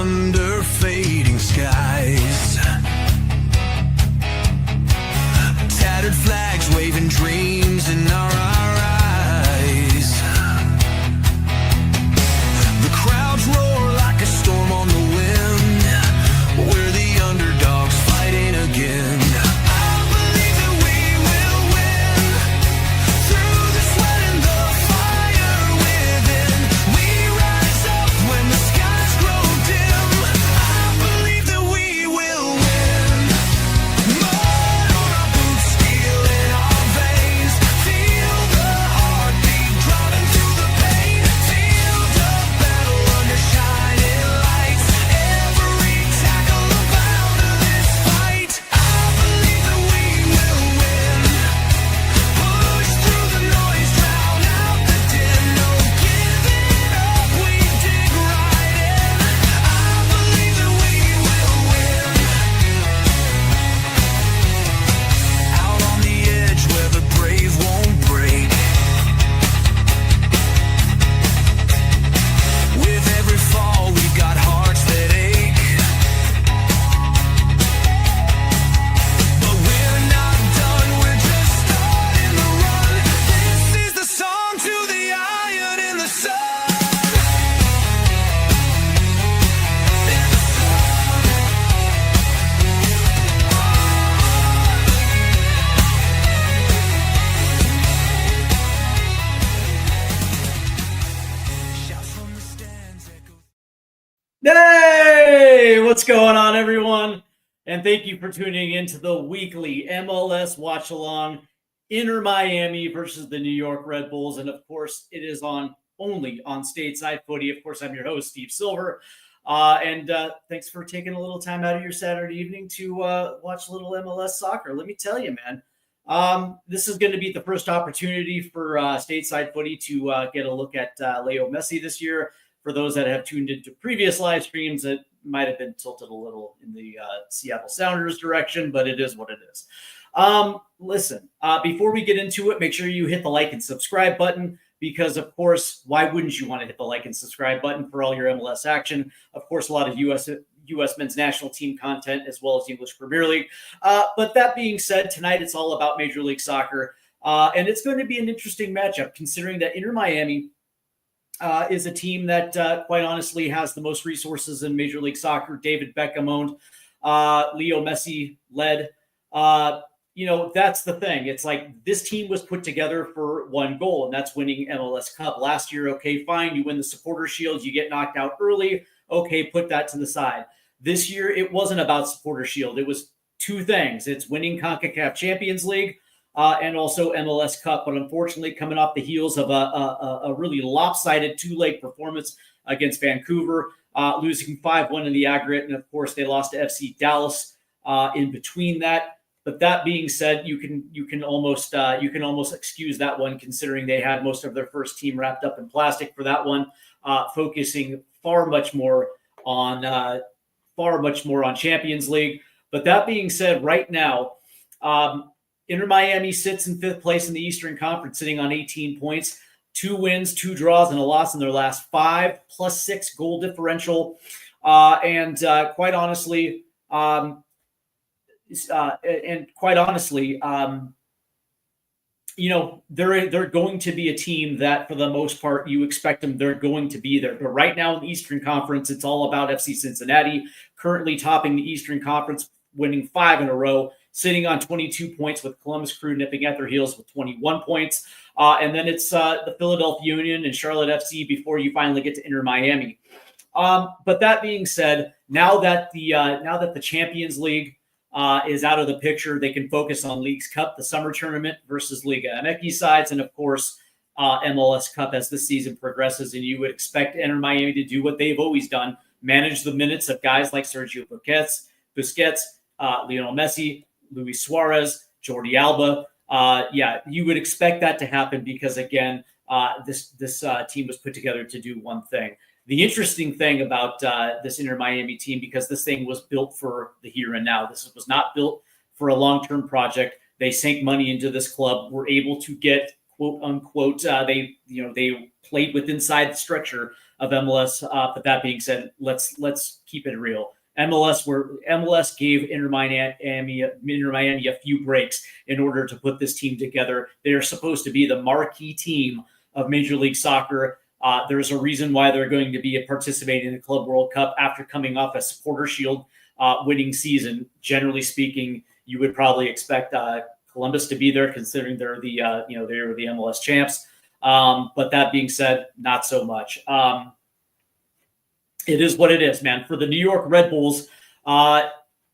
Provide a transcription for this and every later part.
under fading skies. Tattered flags waving dreams in our eyes. The crowds roar like a storm on the wind. We're the underdogs fighting again. Hey, what's going on, everyone? And thank you for tuning in to the weekly MLS Watchalong. Inter Miami versus the New York Red Bulls. And of course, it is only on Stateside Footy. Of course, I'm your host, Steve Silver. And thanks for taking a little time out of your Saturday evening to watch a little MLS soccer. Let me tell you, man, this is going to be the first opportunity for Stateside Footy to get a look at Leo Messi this year. For those that have tuned into previous live streams, it might have been tilted a little in the Seattle Sounders direction, but it is what it is. Listen, before we get into it, make sure you hit the like and subscribe button because, of course, why wouldn't you want to hit the like and subscribe button for all your MLS action? Of course, a lot of U.S. men's national team content as well as English Premier League. But that being said, tonight it's all about Major League Soccer, and it's going to be an interesting matchup considering that Inter Miami is a team that, quite honestly, has the most resources in Major League Soccer. David Beckham owned, Leo Messi led. That's the thing. It's like this team was put together for one goal, and that's winning MLS Cup. Last year, okay, fine, you win the Supporters Shield, you get knocked out early. Okay, put that to the side. This year, it wasn't about Supporters Shield. It was two things. It's winning CONCACAF Champions League, and also MLS Cup, but unfortunately coming off the heels of a really lopsided two-leg performance against Vancouver, losing 5-1 in the aggregate, and of course they lost to FC Dallas in between that. But that being said, you can almost excuse that one considering they had most of their first team wrapped up in plastic for that one, focusing far much more on Champions League. But that being said, right now, Inter Miami sits in fifth place in the Eastern Conference, sitting on 18 points, 2 wins, 2 draws, and a loss in their last 5, plus 6 goal differential. And quite honestly, they're going to be a team that, for the most part, you expect them. They're going to be there. But right now in the Eastern Conference, it's all about FC Cincinnati, currently topping the Eastern Conference, winning 5 in a row, sitting on 22 points with Columbus Crew nipping at their heels with 21 points. And then it's the Philadelphia Union and Charlotte FC before you finally get to Inter Miami. But that being said, now that the Champions League is out of the picture, they can focus on Leagues Cup, the summer tournament versus Liga MX sides, and of course MLS Cup as the season progresses. And you would expect Inter Miami to do what they've always done, manage the minutes of guys like Sergio Busquets, Lionel Messi, Luis Suarez, Jordi Alba. You would expect that to happen because, again, this team was put together to do one thing. The interesting thing about this Inter Miami team, because this thing was built for the here and now. This was not built for a long-term project. They sank money into this club, were able to get, quote unquote, they played with inside the structure of MLS. But that being said, let's keep it real. MLS gave Inter Miami a few breaks in order to put this team together. They are supposed to be the marquee team of Major League Soccer. There's a reason why they're going to be participating in the Club World Cup after coming off a Supporter Shield winning season. Generally speaking, you would probably expect Columbus to be there, considering they're the they're the MLS champs. But that being said, not so much. It is what it is, man. For the New York Red Bulls,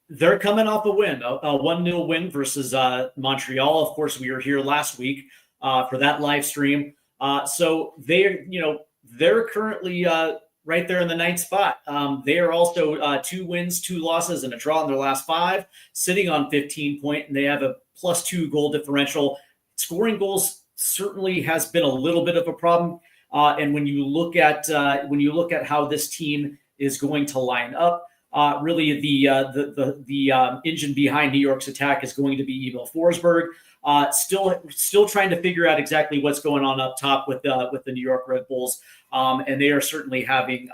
they're coming off a win, a 1-0 win versus Montreal. Of course, we were here last week for that live stream. So they're currently right there in the ninth spot. They are also 2 wins, 2 losses, and a draw in their last 5, sitting on 15 points, and they have a +2 goal differential. Scoring goals certainly has been a little bit of a problem. And when you look at how this team is going to line up, really the engine behind New York's attack is going to be Emil Forsberg. Still trying to figure out exactly what's going on up top with the New York Red Bulls, and they are certainly having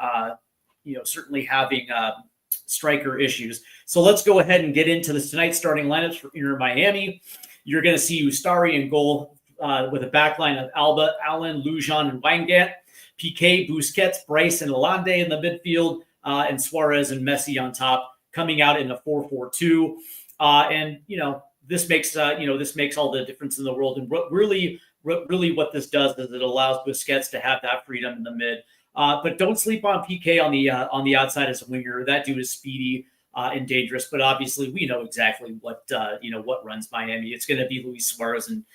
striker issues. So let's go ahead and get into this tonight's starting lineups for Inter Miami. You're going to see Ustari in goal, with a backline of Alba, Allen, Lujan, and Weingart, Piqué, Busquets, Bryce, and Lalande in the midfield, and Suarez and Messi on top, coming out in a 4-4-2. And this makes all the difference in the world. And really what this does is it allows Busquets to have that freedom in the mid. But don't sleep on Piqué on the outside as a winger. That dude is speedy and dangerous. But obviously, we know exactly what runs Miami. It's going to be Luis Suarez and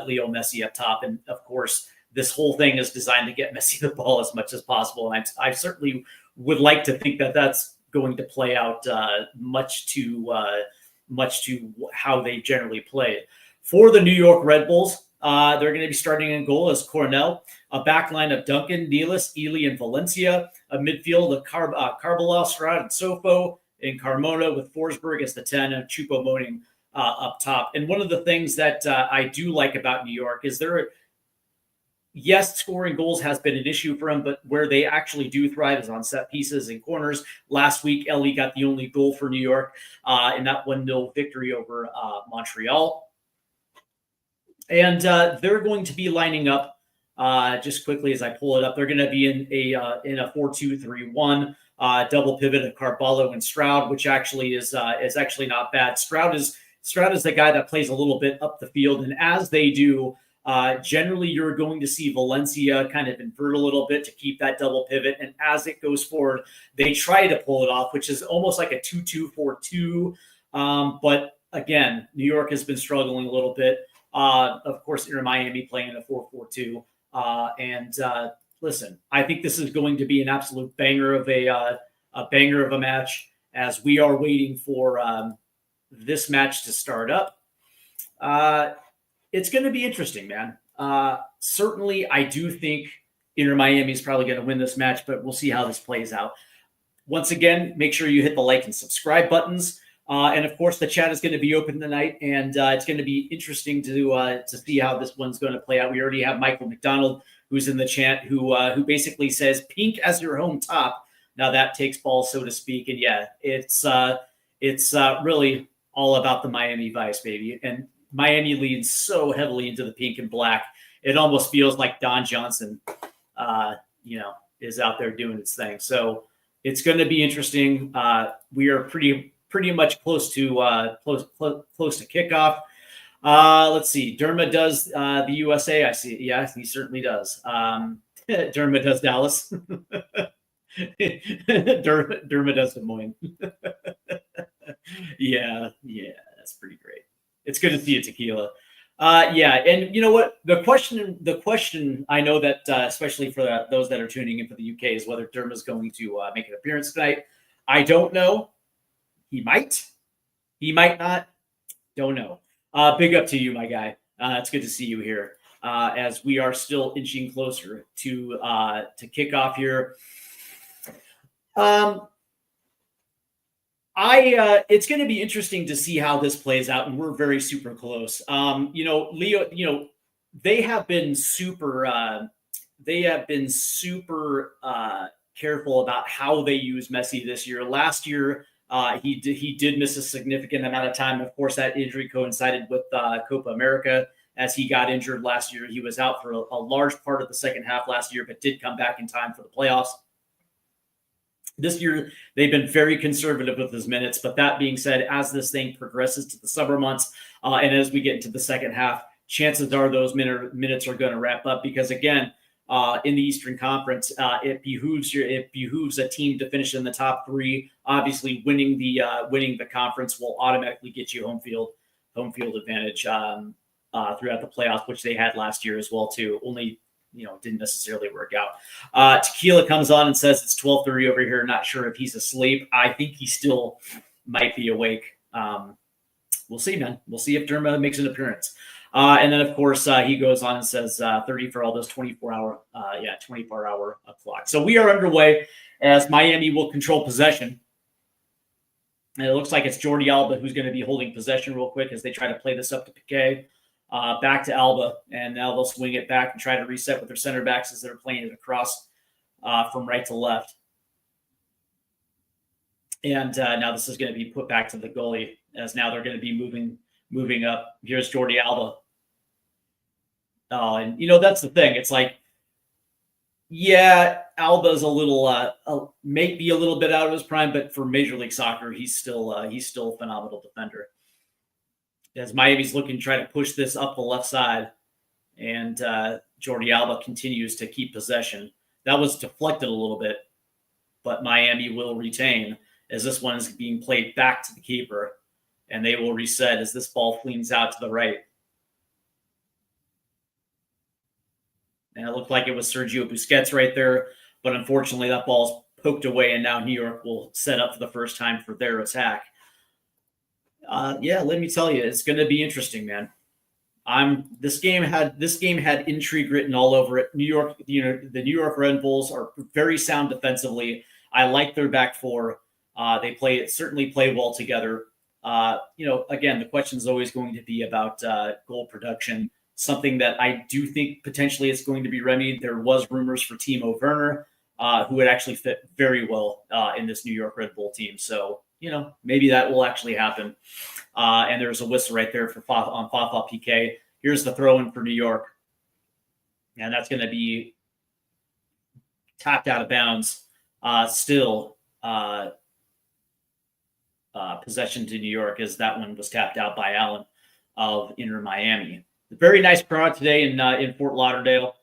Leo Messi up top. And of course, this whole thing is designed to get Messi the ball as much as possible. And I certainly would like to think that that's going to play out much to how they generally play it. For the New York Red Bulls, they're going to be starting in goal as Coronel, a backline of Duncan, Nealis, Ely, and Valencia, a midfield of Carvalho, Stroud, and Sofo, and Carmona with Forsberg as the 10, and Choupo-Moting up top. And one of the things that I do like about New York is yes, scoring goals has been an issue for them, but where they actually do thrive is on set pieces and corners. Last week, Ellie got the only goal for New York in that 1-0 victory over Montreal. And they're going to be lining up, just quickly as I pull it up, they're going to be in a 4-2-3-1, double pivot of Carvalho and Stroud, which actually is actually not bad. Stroud is the guy that plays a little bit up the field, and as they do, generally you're going to see Valencia kind of invert a little bit to keep that double pivot, and as it goes forward, they try to pull it off, which is almost like a 2-2-4-2. But again, New York has been struggling a little bit. Of course, Inter Miami playing in a 4-4-2. And listen, I think this is going to be an absolute banger of a match, as we are waiting for this match to start up. It's going to be interesting, man. Certainly, I do think Inter Miami is probably going to win this match, but we'll see how this plays out. Once again, make sure you hit the like and subscribe buttons. And of course, the chat is going to be open tonight, and it's going to be interesting to see how this one's going to play out. We already have Michael McDonald, who's in the chat, who basically says pink as your home top. Now that takes balls, so to speak. And yeah, it's really all about the Miami Vice, baby. And Miami leans so heavily into the pink and black. It almost feels like Don Johnson, is out there doing its thing. So it's going to be interesting. We are pretty much close to kickoff. Let's see. Derma does the USA. I see. Yeah, he certainly does. Derma does Dallas. Derma does Des Moines. Yeah, that's pretty great. It's good to see you, Tequila. Yeah, and you know what? The question I know that especially for those that are tuning in for the UK is whether Derma is going to make an appearance tonight. I don't know. He might not. Don't know. Big up to you, my guy. It's good to see you here as we are still inching closer to kickoff here. It's going to be interesting to see how this plays out, and we're very super close. Leo, they have been super. they have been super careful about how they use Messi this year. Last year, he did miss a significant amount of time. Of course, that injury coincided with Copa America as he got injured last year. He was out for a large part of the second half last year, but did come back in time for the playoffs. This year, they've been very conservative with his minutes. But that being said, as this thing progresses to the summer months and as we get into the second half, chances are those minutes are going to wrap up because, again, in the Eastern Conference, it behooves a team to finish in the top three. Obviously, winning the conference will automatically get you home field advantage throughout the playoffs, which they had last year as well too. Only didn't necessarily work out. Tequila comes on and says it's 12:30 over here. Not sure if he's asleep. I think he still might be awake. We'll see, man. We'll see if Derma makes an appearance. And then, of course, he goes on and says 30 for all those 24-hour clock. So we are underway as Miami will control possession. And it looks like it's Jordi Alba who's going to be holding possession real quick as they try to play this up to Piqué. Back to Alba, and now they'll swing it back and try to reset with their center backs as they're playing it across from right to left. And now this is going to be put back to the goalie as now they're going to be moving up. Here's Jordi Alba. And that's the thing. It's like, yeah, Alba's a little maybe a little bit out of his prime, but for Major League Soccer, he's still a phenomenal defender. As Miami's looking to try to push this up the left side, and Jordi Alba continues to keep possession. That was deflected a little bit, but Miami will retain as this one is being played back to the keeper, and they will reset as this ball flings out to the right. And it looked like it was Sergio Busquets right there, but unfortunately that ball's poked away, and now New York will set up for the first time for their attack. Let me tell you, it's going to be interesting, man. This game had intrigue written all over it. New York, the New York Red Bulls are very sound defensively. I like their back four. They certainly play well together. Again, the question is always going to be about goal production, something that I do think potentially is going to be remedied. There was rumors for Timo Werner, who would actually fit very well in this New York Red Bull team. So, maybe that will actually happen. And there's a whistle right there on Fafa Piqué. Here's the throw in for New York. And that's going to be tapped out of bounds. Still possession to New York as that one was tapped out by Allen of Inter Miami. A very nice crowd today in Fort Lauderdale.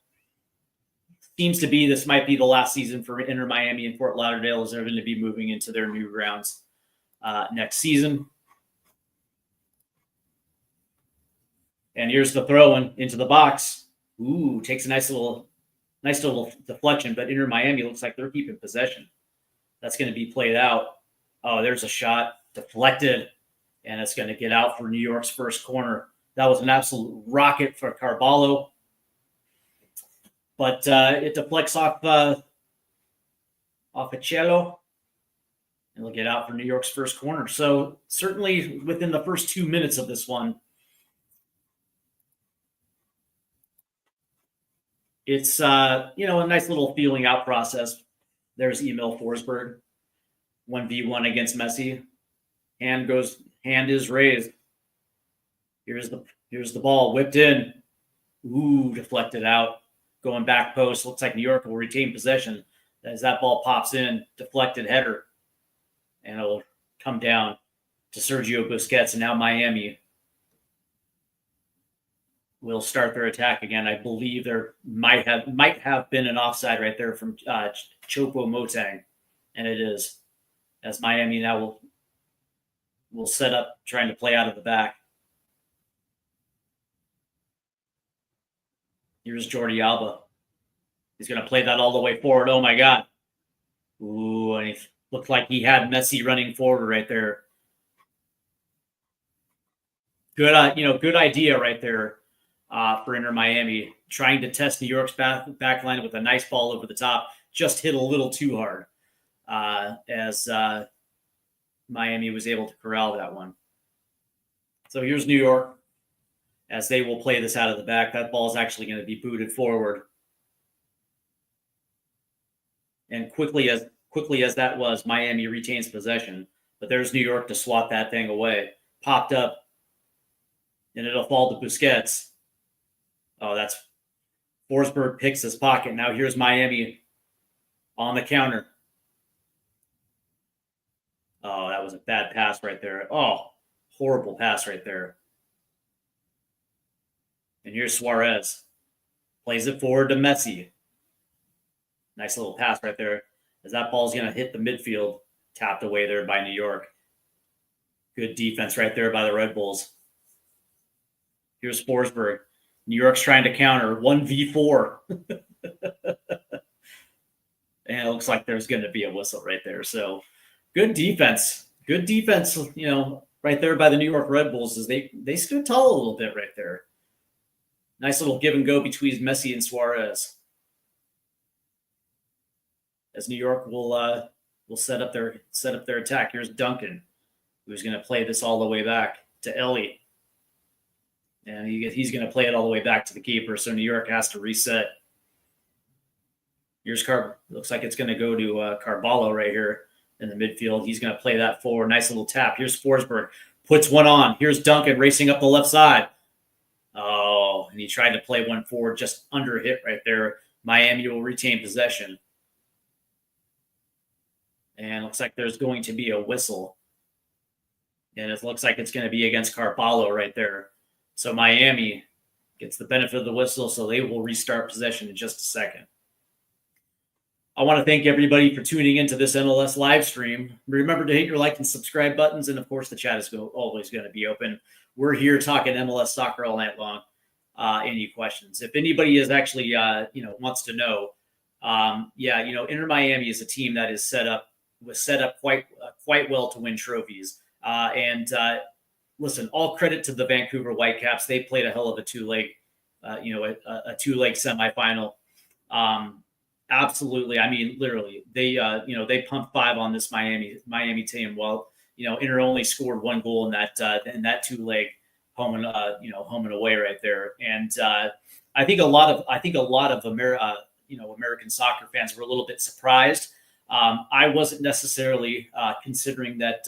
Seems to be this might be the last season for Inter Miami in Fort Lauderdale as they're going to be moving into their new grounds next season. And here's the throw into the box. Ooh, takes a nice little deflection, but Inter Miami looks like they're keeping possession. That's going to be played out. Oh, there's a shot deflected, and it's going to get out for New York's first corner. That was an absolute rocket for Carvalho, but it deflects off a cello, and it'll get out for New York's first corner. So certainly within the first 2 minutes of this one, it's a nice little feeling out process. There's Emil Forsberg, 1v1 against Messi. Hand is raised. Here's the ball whipped in. Ooh, deflected out. Going back post. Looks like New York will retain possession as that ball pops in. Deflected header. And it'll come down to Sergio Busquets. And now Miami will start their attack again. I believe there might have been an offside right there from Choupo-Moting. And it is. As Miami now will set up trying to play out of the back. Here's Jordi Alba. He's going to play that all the way forward. Oh, my God. Ooh, and it looked like he had Messi running forward right there. Good idea right there for Inter Miami. Trying to test New York's back line with a nice ball over the top. Just hit a little too hard as Miami was able to corral that one. So here's New York as they will play this out of the back. That ball is actually going to be booted forward. And quickly as that was, Miami retains possession. But there's New York to swat that thing away. Popped up, and it'll fall to Busquets. Oh, that's Forsberg picks his pocket. Now here's Miami on the counter. Oh, that was a bad pass right there. Oh, horrible pass right there. And here's Suarez. Plays it forward to Messi. Nice little pass right there. As that ball's going to hit the midfield. Tapped away there by New York. Good defense right there by the Red Bulls. Here's Forsberg. New York's trying to counter 1v4. And it looks like there's going to be a whistle right there. So good defense. Good defense, right there by the New York Red Bulls as they stood tall a little bit right there. Nice little give and go between Messi and Suarez. As New York will set up their attack. Here's Duncan, who's going to play this all the way back to Ellie. And he's going to play it all the way back to the keeper. So New York has to reset. Here's looks like it's going to go to Carvalho right here in the midfield. He's going to play that forward. Nice little tap. Here's Forsberg. Puts one on. Here's Duncan racing up the left side. Oh, and he tried to play one forward, just under hit right there. Miami will retain possession. And looks like there's going to be a whistle. And it looks like it's going to be against Carvalho right there. So Miami gets the benefit of the whistle, so they will restart possession in just a second. I want to thank everybody for tuning into this MLS live stream. Remember to hit your like and subscribe buttons, and of course, the chat is always going to be open. We're here talking MLS soccer all night long. Any questions? If anybody is actually, wants to know, Inter Miami is a team that was set up quite well to win trophies. Listen, all credit to the Vancouver Whitecaps. They played a hell of a two-leg semifinal. Absolutely. I mean, literally, they pumped 5 on this Miami team. Well, Inter only scored 1 goal in that two-leg home and away right there. And I think a lot of American soccer fans were a little bit surprised. I wasn't necessarily considering that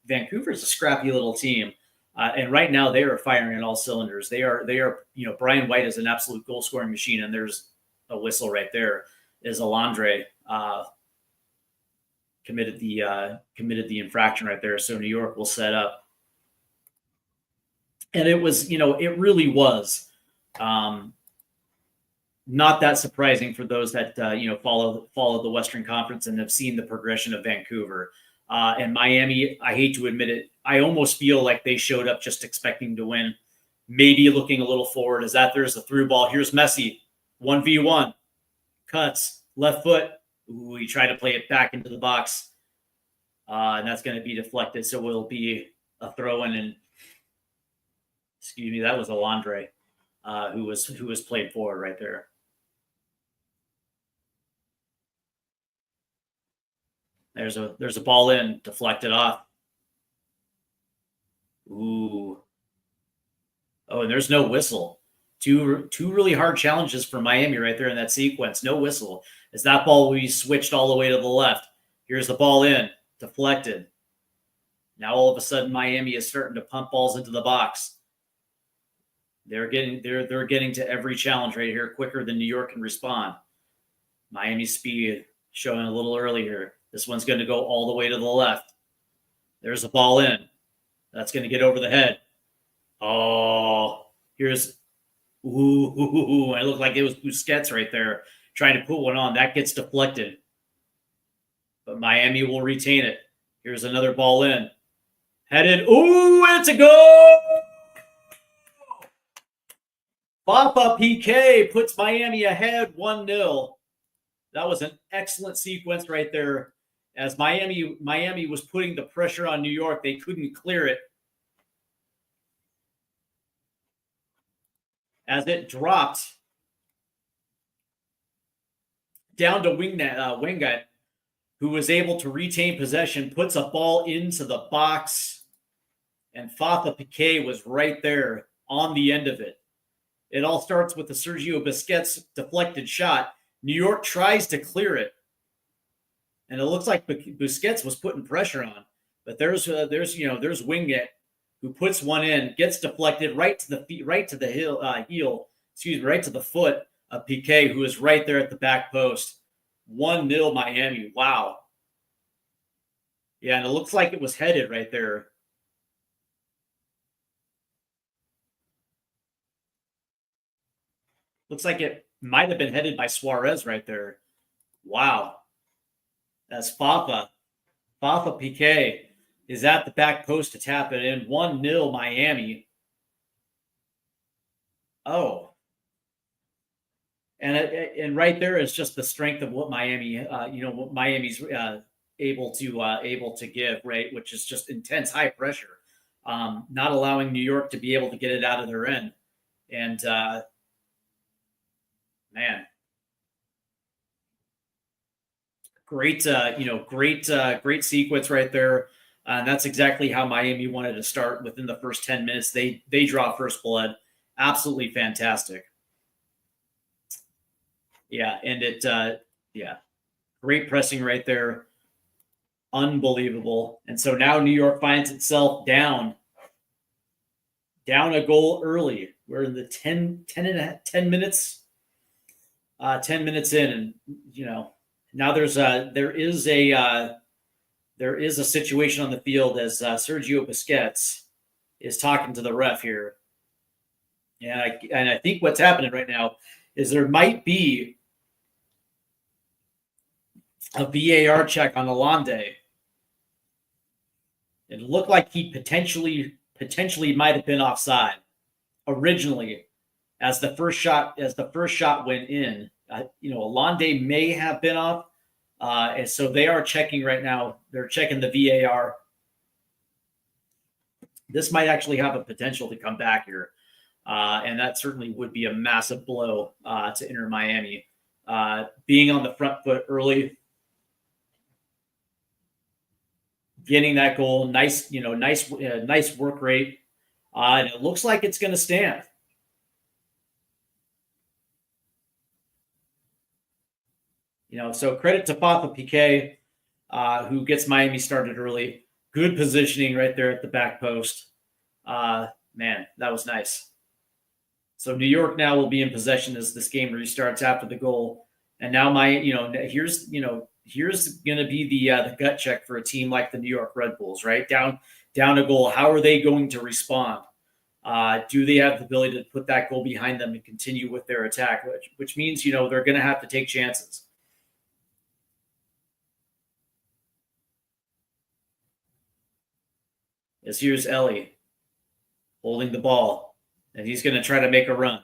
Vancouver is a scrappy little team, and right now they are firing on all cylinders. They are Brian White is an absolute goal scoring machine, and there's a whistle right there. Is Alandre committed the infraction right there? So New York will set up, and it was it really was not that surprising for those that follow the Western Conference and have seen the progression of Vancouver. And Miami, I hate to admit it, I almost feel like they showed up just expecting to win, maybe looking a little forward. As that there's a through ball. Here's Messi, 1v1, cuts, left foot. Ooh, he tried to play it back into the box, and that's going to be deflected. So it will be a throw in. And excuse me, that was Alandre, who was played forward right there. There's a ball in, deflected off. Ooh. Oh, and there's no whistle. Two really hard challenges for Miami right there in that sequence. No whistle. As that ball will be switched all the way to the left. Here's the ball in, deflected. Now all of a sudden Miami is starting to pump balls into the box. They're getting to every challenge right here quicker than New York can respond. Miami speed showing a little earlier. This one's going to go all the way to the left. There's a ball in. That's going to get over the head. Oh, here's ooh, it looked like it was Busquets right there trying to put one on. That gets deflected. But Miami will retain it. Here's another ball in. Headed. Ooh, it's a goal! Papa PK puts Miami ahead 1-0. That was an excellent sequence right there. As Miami was putting the pressure on New York, they couldn't clear it. As it dropped down to Wingat, who was able to retain possession, puts a ball into the box, and Fafa Piqué was right there on the end of it. It all starts with the Sergio Busquets deflected shot. New York tries to clear it, And it looks like Busquets was putting pressure on, but there's Wingate who puts one in, gets deflected right to the feet, right to the heel, excuse me, right to the foot of Piqué, who is right there at the back post. 1-0 Miami. Wow. Yeah, and it looks like it was headed right there. Looks like it might have been headed by Suarez right there. Wow. That's Fafa. Fafa Piqué is at the back post to tap it in. 1-0 Miami. Oh. And right there is just the strength of what Miami, what Miami's able to give, right? Which is just intense, high pressure, not allowing New York to be able to get it out of their end. And man, great, great sequence right there. And that's exactly how Miami wanted to start within the first 10 minutes. They draw first blood. Absolutely fantastic. Yeah, and great pressing right there. Unbelievable. And so now New York finds itself down a goal early. We're in the 10 minutes, 10 minutes in, and now there is a situation on the field as Sergio Busquets is talking to the ref here. And I think what's happening right now is there might be a VAR check on Alande. It looked like he potentially might have been offside originally as the first shot went in. Alande may have been off, and so they are checking right now. They're checking the VAR. This might actually have a potential to come back here, and that certainly would be a massive blow to Inter Miami. Being on the front foot early, getting that goal, nice work rate, and it looks like it's going to stand. So credit to Fafa Piqué, who gets Miami started early. Good positioning right there at the back post. Man, that was nice. So New York now will be in possession as this game restarts after the goal. And now here's going to be the gut check for a team like the New York Red Bulls, right? Down a goal. How are they going to respond? Do they have the ability to put that goal behind them and continue with their attack, which means, they're going to have to take chances. As here's Ellie holding the ball, and he's going to try to make a run.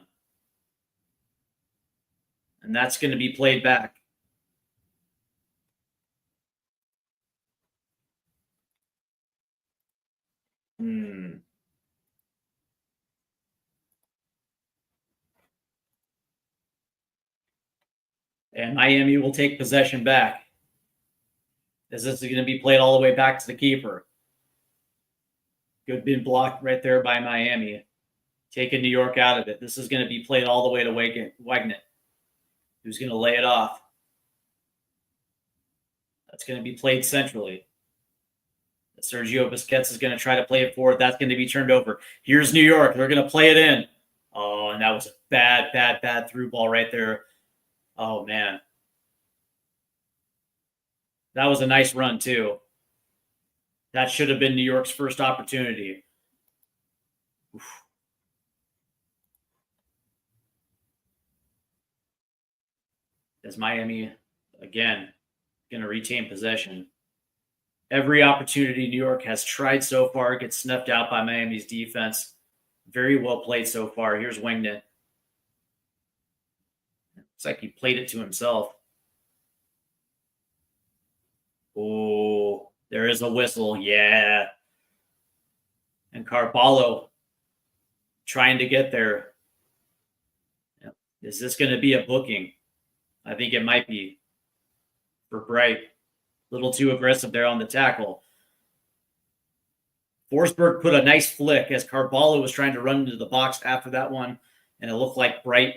And that's going to be played back. And Miami will take possession back, as this is going to be played all the way back to the keeper. Good been blocked right there by Miami, taking New York out of it. This is going to be played all the way to Wagner, who's going to lay it off. That's going to be played centrally. Sergio Busquets is going to try to play it forward. That's going to be turned over. Here's New York. They're going to play it in. Oh, and that was a bad through ball right there. Oh, man. That was a nice run, too. That should have been New York's first opportunity. Oof. As Miami, again, going to retain possession. Every opportunity New York has tried so far gets snuffed out by Miami's defense. Very well played so far. Here's Wingnet. It's like he played it to himself. Oh, there is a whistle. Yeah. And Carvalho trying to get there. Is this going to be a booking? I think it might be for Bright. A little too aggressive there on the tackle. Forsberg put a nice flick as Carvalho was trying to run into the box after that one, and it looked like Bright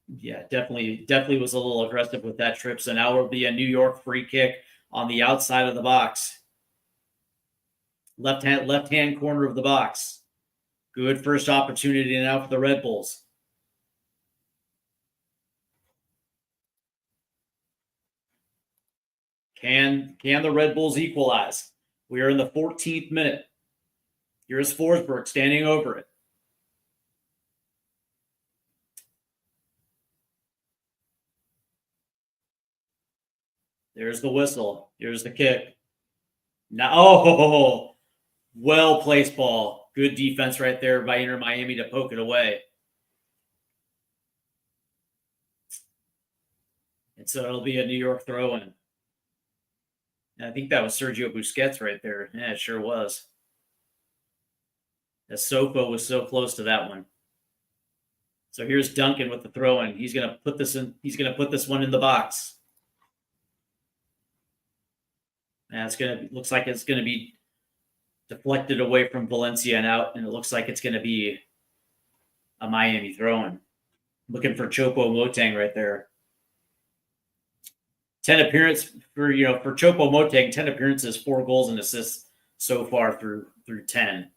Yeah, definitely was a little aggressive with that trip. So now will be a New York free kick on the outside of the box. Left hand corner of the box. Good first opportunity now for the Red Bulls. Can the Red Bulls equalize? We are in the 14th minute. Here's Forsberg standing over it. There's the whistle. Here's the kick. Now, oh, well placed ball. Good defense right there by Inter Miami to poke it away. And so it'll be a New York throw-in. And I think that was Sergio Busquets right there. Yeah, it sure was. As Sofo was so close to that one. So here's Duncan with the throw-in. He's gonna put this in. He's gonna put this one in the box. And looks like it's gonna be deflected away from Valencia and out, and it looks like it's gonna be a Miami throw-in. Looking for Chopo Moteng right there. 10 appearances for Chopo Moteng, 10 appearances, 4 goals and assists so far through 10.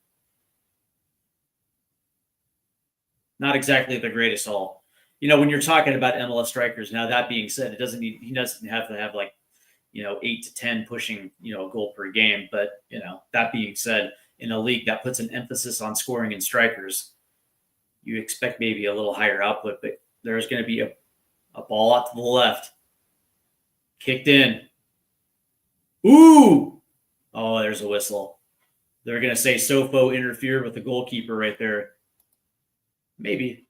Not exactly the greatest haul. When you're talking about MLS strikers, now that being said, he doesn't have to have 8 to 10 pushing, a goal per game. But, that being said, in a league that puts an emphasis on scoring and strikers, you expect maybe a little higher output, but there's going to be a ball out to the left. Kicked in. Ooh! Oh, there's a whistle. They're going to say Sofo interfered with the goalkeeper right there. Maybe.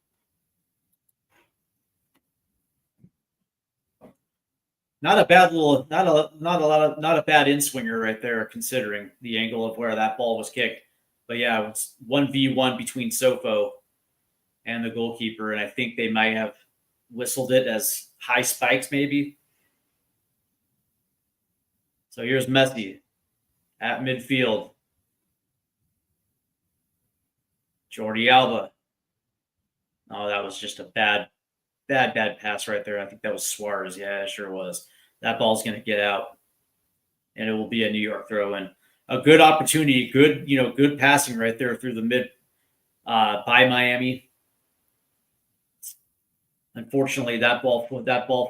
Not a bad not a bad in swinger right there, considering the angle of where that ball was kicked. But yeah, it's 1v1 between Sofo and the goalkeeper, and I think they might have whistled it as high spikes, maybe. So here's Messi at midfield. Jordi Alba. Oh, that was just a bad pass right there. I think that was Suarez. Yeah, it sure was. That ball's going to get out, and it will be a New York throw-in. A good opportunity, good passing right there through the mid by Miami. Unfortunately, that ball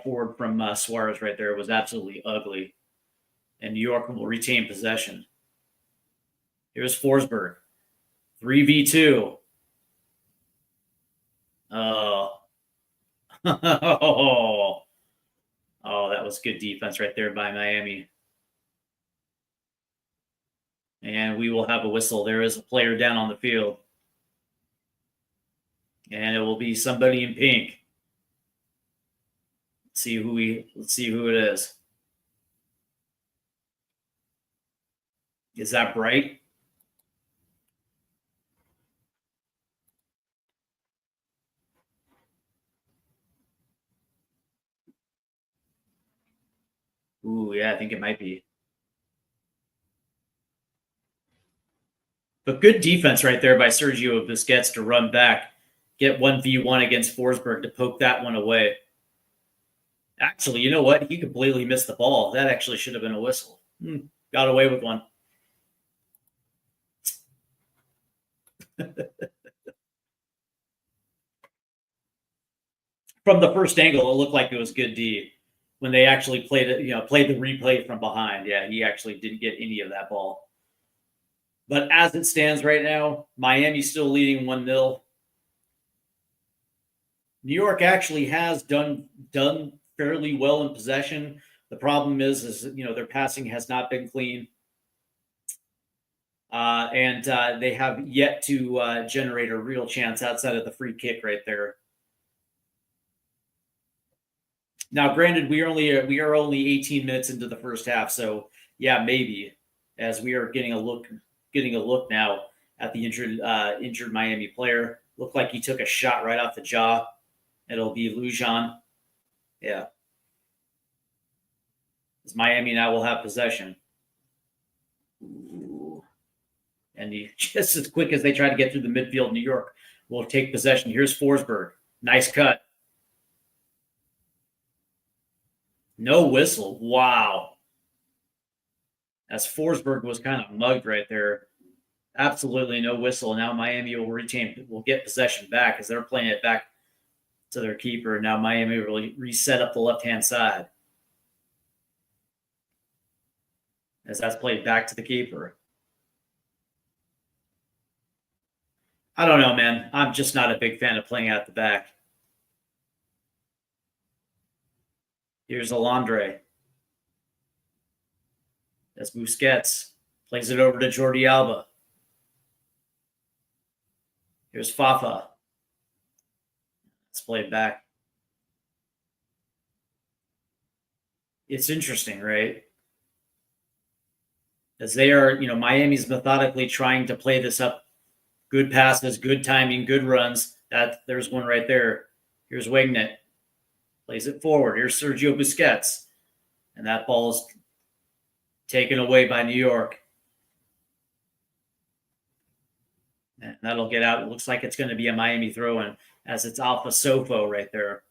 forward from Suarez right there was absolutely ugly, and New York will retain possession. Here's Forsberg, 3v2. Oh, oh, that was good defense right there by Miami. And we will have a whistle. There is a player down on the field. And it will be somebody in pink. Let's see who it is. Is that Bright? Ooh, yeah, I think it might be. But good defense right there by Sergio Busquets to run back, get 1v1 against Forsberg to poke that one away. Actually, you know what? He completely missed the ball. That actually should have been a whistle. Got away with one. From the first angle, it looked like it was good D. When they actually played the replay from behind, yeah, he actually didn't get any of that ball. But as it stands right now, Miami's still leading 1-0. New York actually has done fairly well in possession. The problem is their passing has not been clean. And they have yet to generate a real chance outside of the free kick right there. Now, granted, we are only 18 minutes into the first half, so yeah, maybe, as we are getting a look now at the injured Miami player. Looked like he took a shot right off the jaw. It'll be Lujan. Yeah. As Miami now will have possession. Ooh. And just as quick as they try to get through the midfield, New York will take possession. Here's Forsberg. Nice cut. No whistle. Wow. As Forsberg was kind of mugged right there. Absolutely no whistle. Now Miami will get possession back as they're playing it back to their keeper. Now Miami will reset up the left-hand side as that's played back to the keeper. I don't know, man. I'm just not a big fan of playing out the back. Here's Alandre. As Busquets plays it over to Jordi Alba. Here's Fafa. Let's play it back. It's interesting, right? As they are, Miami's methodically trying to play this up. Good passes, good timing, good runs. There's one right there. Here's Wignet. Plays it forward. Here's Sergio Busquets. And that ball is taken away by New York. And that'll get out. It looks like it's going to be a Miami throw-in as it's Alpha Sofo right there.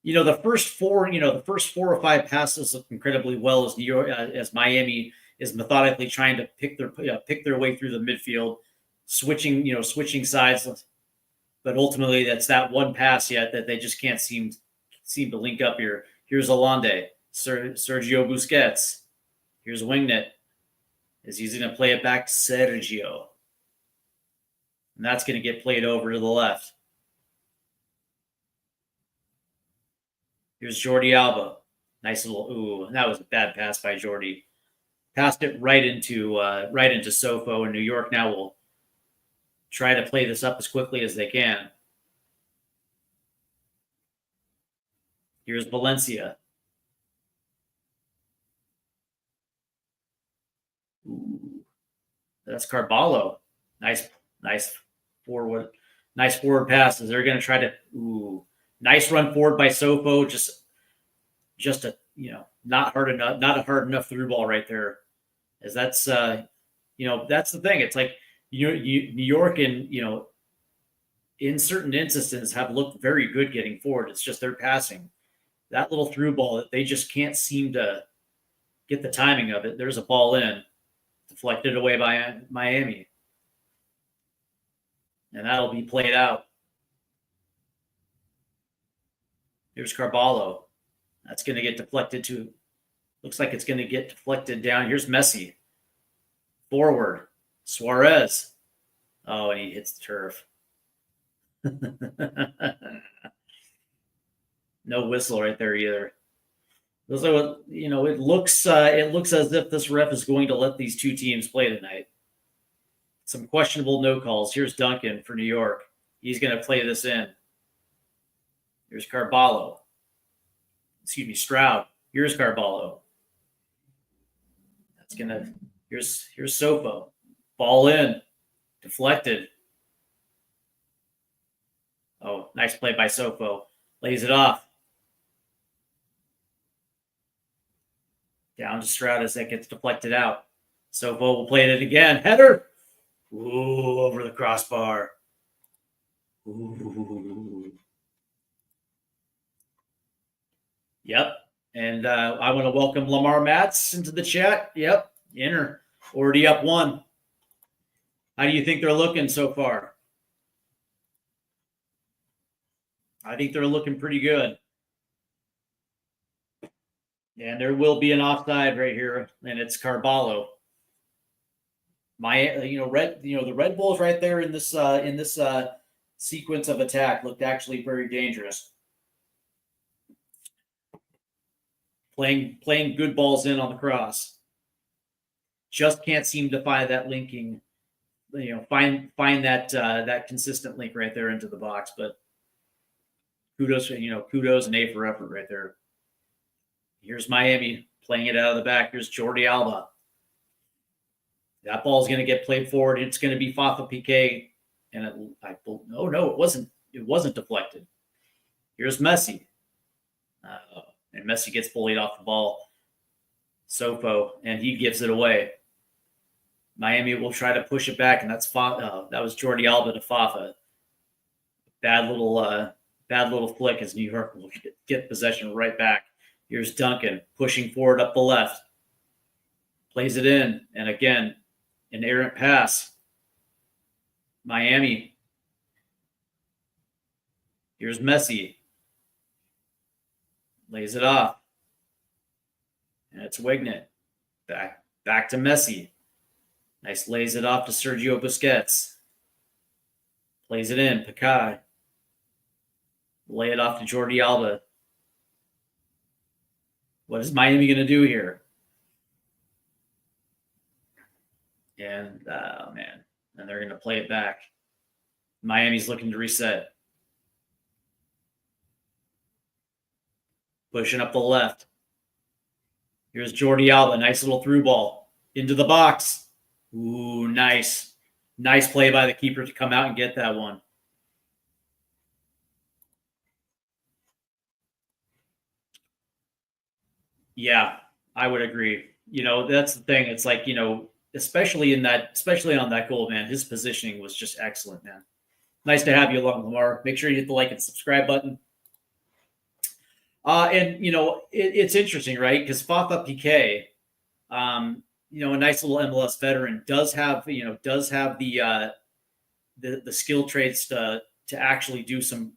The first four or five passes look incredibly well as New York, as Miami is methodically trying to pick their way through the midfield, switching sides. But ultimately, that's that one pass yet that they just can't seem to link up here. Here's Alande, Sergio Busquets. Here's Wingnet. Is he's going to play it back to Sergio. And that's going to get played over to the left. Here's Jordi Alba. Nice little, that was a bad pass by Jordi. Passed it right into Sofo, and New York now will try to play this up as quickly as they can. Here's Valencia. Ooh, that's Carballo. Nice forward passes. They're going to try to. Nice run forward by Sofo. Just a not hard enough through ball right there. As that's that's the thing. It's like New York and in certain instances have looked very good getting forward. It's just their passing. That little through ball that they just can't seem to get the timing of it. There's a ball in, deflected away by Miami. And that'll be played out. Here's Carballo. That's going to get deflected to, looks like it's going to get deflected down. Here's Messi. Forward. Suarez. Oh, and he hits the turf. No whistle right there either. So, it looks as if this ref is going to let these two teams play tonight. Some questionable no calls. Here's Duncan for New York. He's going to play this in. Here's Carballo. Excuse me, Stroud. Here's Carballo. Here's Sofo. Ball in. Deflected. Oh, nice play by Sofo. Lays it off. Down to Stroud as that gets deflected out. Sofo will play it again. Header. Ooh, over the crossbar. Ooh. Yep. And I want to welcome Lamar Matz into the chat. Yep. Inter already up 1. How do you think they're looking so far? I think they're looking pretty good. And there will be an offside right here, and it's Carballo. The Red Bulls right there in this sequence of attack looked actually very dangerous. Playing good balls in on the cross. Just can't seem to find that linking, find that consistent link right there into the box. But kudos and A for effort right there. Here's Miami playing it out of the back. Here's Jordi Alba. That ball's going to get played forward. It's going to be Fafa Piqué, and it wasn't. It wasn't deflected. Here's Messi, and Messi gets bullied off the ball. Sofo, and he gives it away. Miami will try to push it back, and that's that was Jordi Alba to Fafa. Bad little Bad little flick as New York will get possession right back. Here's Duncan pushing forward up the left. Plays it in. And again, an errant pass. Miami. Here's Messi. Lays it off. And it's Wignet. Back to Messi. Nice lays it off to Sergio Busquets. Plays it in. Piqué. Lay it off to Jordi Alba. What is Miami going to do here? And, oh, man. And they're going to play it back. Miami's looking to reset. Pushing up the left. Here's Jordi Alba. Nice little through ball. Into the box. Ooh, nice. Nice play by the keeper to come out and get that one. Yeah, I would agree. That's the thing. It's like, especially on that goal, man, his positioning was just excellent, man. Nice to have you along, Lamar. Make sure you hit the like and subscribe button. It's interesting, right? Because Fafa Piqué, a nice little MLS veteran, does have the skill traits to actually do some,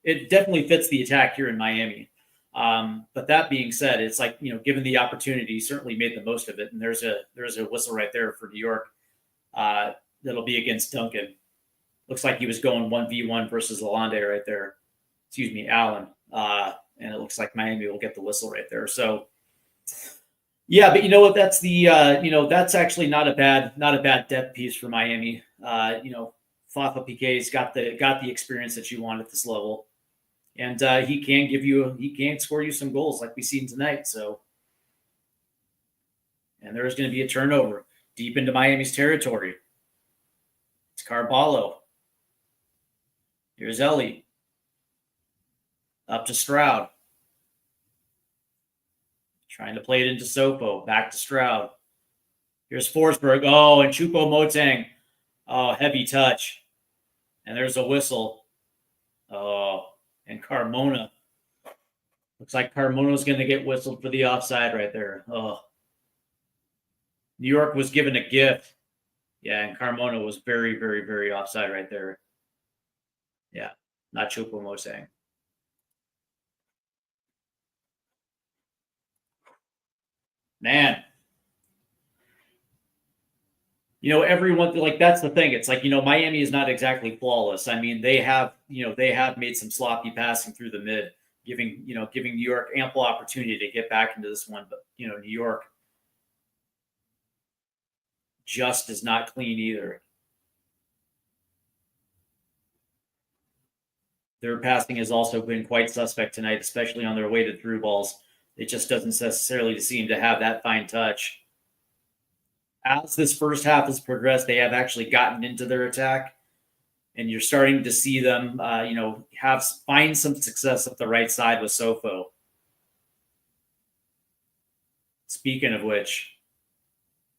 it definitely fits the attack here in Miami. But that being said, it's like, given the opportunity, he certainly made the most of it. And there's a whistle right there for New York. That'll be against Duncan. Looks like he was going 1v1 versus Lalonde right there. Excuse me, Allen. And it looks like Miami will get the whistle right there. So, yeah, but you know what? That's that's actually not a bad depth piece for Miami. Fafa Piqué's got the experience that you want at this level. And he can score you some goals like we've seen tonight. So, and there's going to be a turnover deep into Miami's territory. It's Carballo. Here's Ellie. Up to Stroud. Trying to play it into Sopo. Back to Stroud. Here's Forsberg. Oh, and Choupo-Moting. Oh, heavy touch. And there's a whistle. Oh, and Carmona. Looks like Carmona's going to get whistled for the offside right there. Oh. New York was given a gift. Yeah, and Carmona was very, very, very offside right there. Yeah, not Choupo-Moting. Man. Everyone, like, that's the thing. It's like, Miami is not exactly flawless. I mean, they have made some sloppy passing through the mid, giving New York ample opportunity to get back into this one. But, New York just is not clean either. Their passing has also been quite suspect tonight, especially on their weighted through balls. It just doesn't necessarily seem to have that fine touch. As this first half has progressed, they have actually gotten into their attack, and you're starting to see them, find some success up the right side with Sofo. Speaking of which,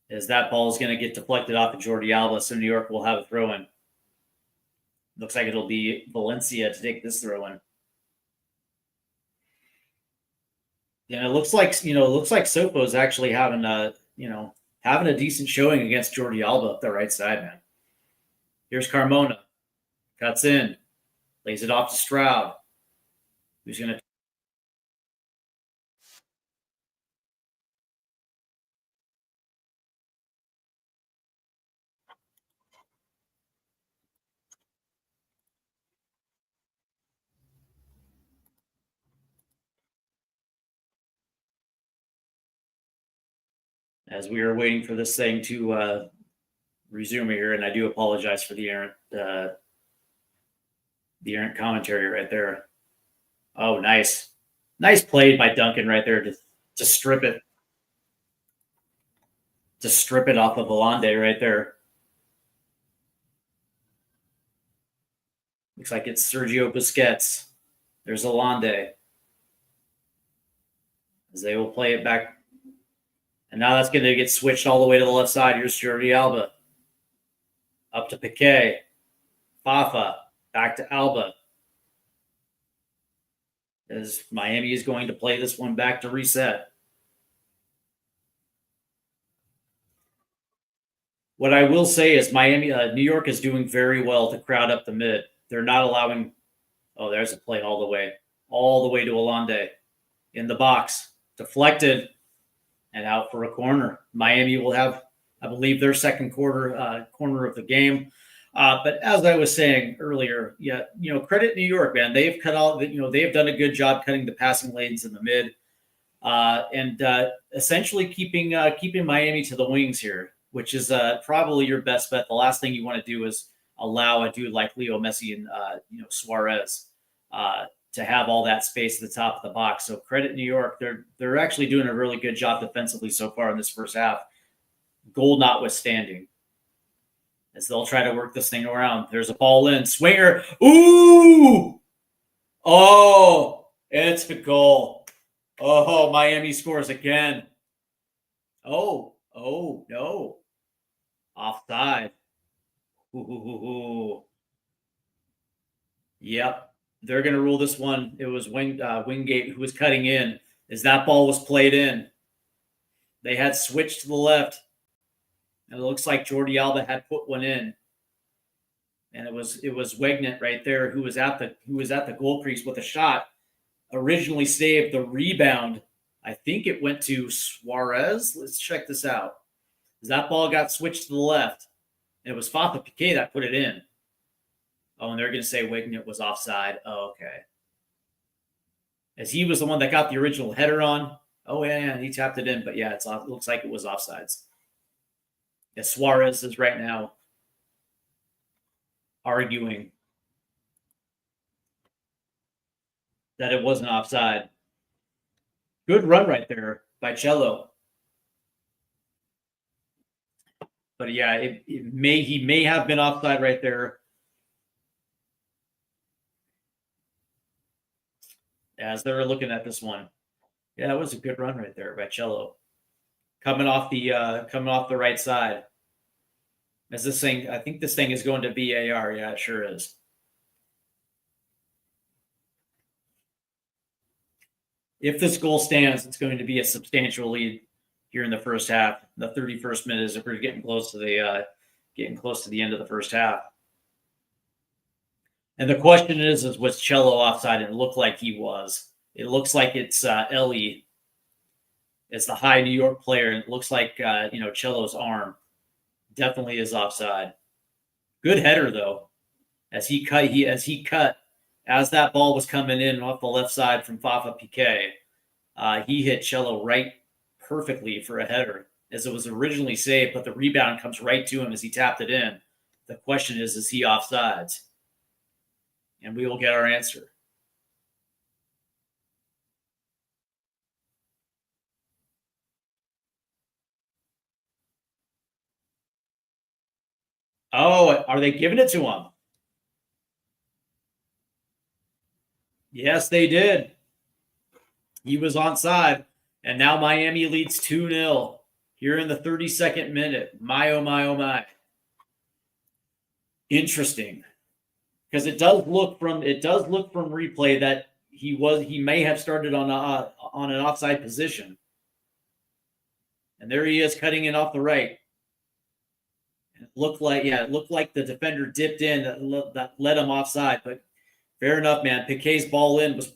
is that ball is going to get deflected off of Jordi Alba, so New York will have a throw-in. Looks like it'll be Valencia to take this throw-in. Yeah, it looks like Sopo is actually having a decent showing against Jordi Alba up the right side, man. Here's Carmona. Cuts in. Lays it off to Stroud. Who's going to... As we are waiting for this thing to resume here, and I do apologize for the errant commentary right there. Oh, nice play by Duncan right there to strip it off of Lalonde right there. Looks like it's Sergio Busquets. There's Lalonde. As they will play it back. And now that's going to get switched all the way to the left side. Here's Jordi Alba. Up to Piqué. Fafa. Back to Alba. as Miami is going to play this one back to reset. What I will say is New York is doing very well to crowd up the mid. They're not allowing. Oh, there's a play all the way to Alande in the box, deflected and out for a corner. Miami will have, I believe, their second corner of the game. But as I was saying earlier, credit New York, man. They've they've done a good job cutting the passing lanes in the mid, and essentially keeping Miami to the wings here, which is probably your best bet. The last thing you want to do is allow a dude like Leo Messi and Suarez to have all that space at the top of the box. So credit New York. They're actually doing a really good job defensively so far in this first half, goal notwithstanding, as they'll try to work this thing around. There's a ball in. Swinger. Ooh! Oh, it's a goal. Oh, Miami scores again. Oh, no. Offside. Ooh. Yep. They're going to rule this one. It was Wingate who was cutting in as that ball was played in. They had switched to the left. And it looks like Jordi Alba had put one in. And it was Wegnet right there who was at the goal crease with a shot. Originally saved the rebound. I think it went to Suarez. Let's check this out. That ball got switched to the left. And it was Fafa Piqué that put it in. Oh, and they're going to say Wignet was offside. Oh, okay. As he was the one that got the original header on. Oh, yeah, he tapped it in. But yeah, it looks like it was offsides. Yeah, Suarez is right now arguing that it wasn't offside. Good run right there by Cello. But yeah, he may have been offside right there. As they're looking at this one. Yeah, it was a good run right there by Cello. Coming off the right side. As this thing, I think this thing is going to VAR. Yeah, it sure is. If this goal stands, it's going to be a substantial lead here in the first half. The 31st minute is we're getting close to the end of the first half. And the question is was Cello offside? And it looked like he was. It looks like it's Ellie as the high New York player. And it looks like Cello's arm definitely is offside. Good header though, as he cut as that ball was coming in off the left side from Fafa Piqué. He hit Cello right perfectly for a header, as it was originally saved, but the rebound comes right to him as he tapped it in. The question is he offsides? And we will get our answer. Oh, are they giving it to him? Yes, they did. He was onside, and now Miami leads 2-0 here in the 32nd minute. My, oh, my, oh, my. Interesting. Because it does look from replay that he may have started on an offside position. And there he is cutting in off the right. It looked like the defender dipped in that led him offside, but fair enough, man. Piqué's ball in was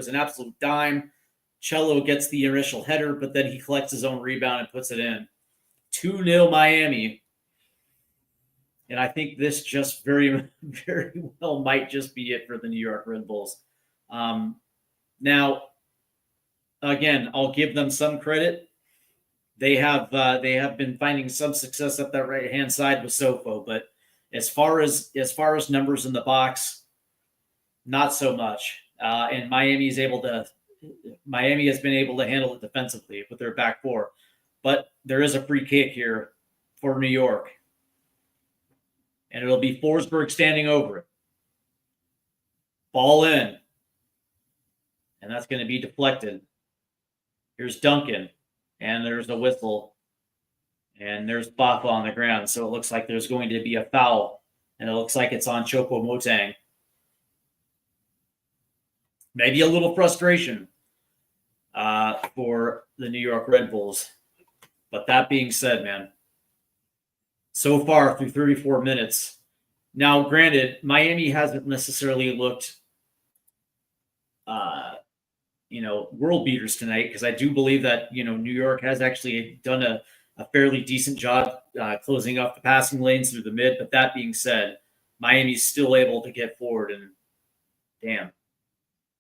an absolute dime. Cello gets the initial header, but then he collects his own rebound and puts it in. 2-0 Miami. And I think this just very, very well might just be it for the New York Red Bulls. Now, again, I'll give them some credit. They have been finding some success up that right hand side with Sofo, but as far as numbers in the box, not so much. And Miami has been able to handle it defensively with their back four, but there is a free kick here for New York. And it'll be Forsberg standing over it. Ball in. And that's going to be deflected. Here's Duncan. And there's a whistle. And there's Bafa on the ground. So it looks like there's going to be a foul. And it looks like it's on Choupo-Moting. maybe a little frustration for the New York Red Bulls. But that being said, man, so far through 34 minutes, now granted, Miami hasn't necessarily looked, world beaters tonight, because I do believe that, New York has actually done a fairly decent job closing off the passing lanes through the mid. But that being said, Miami's still able to get forward, and damn,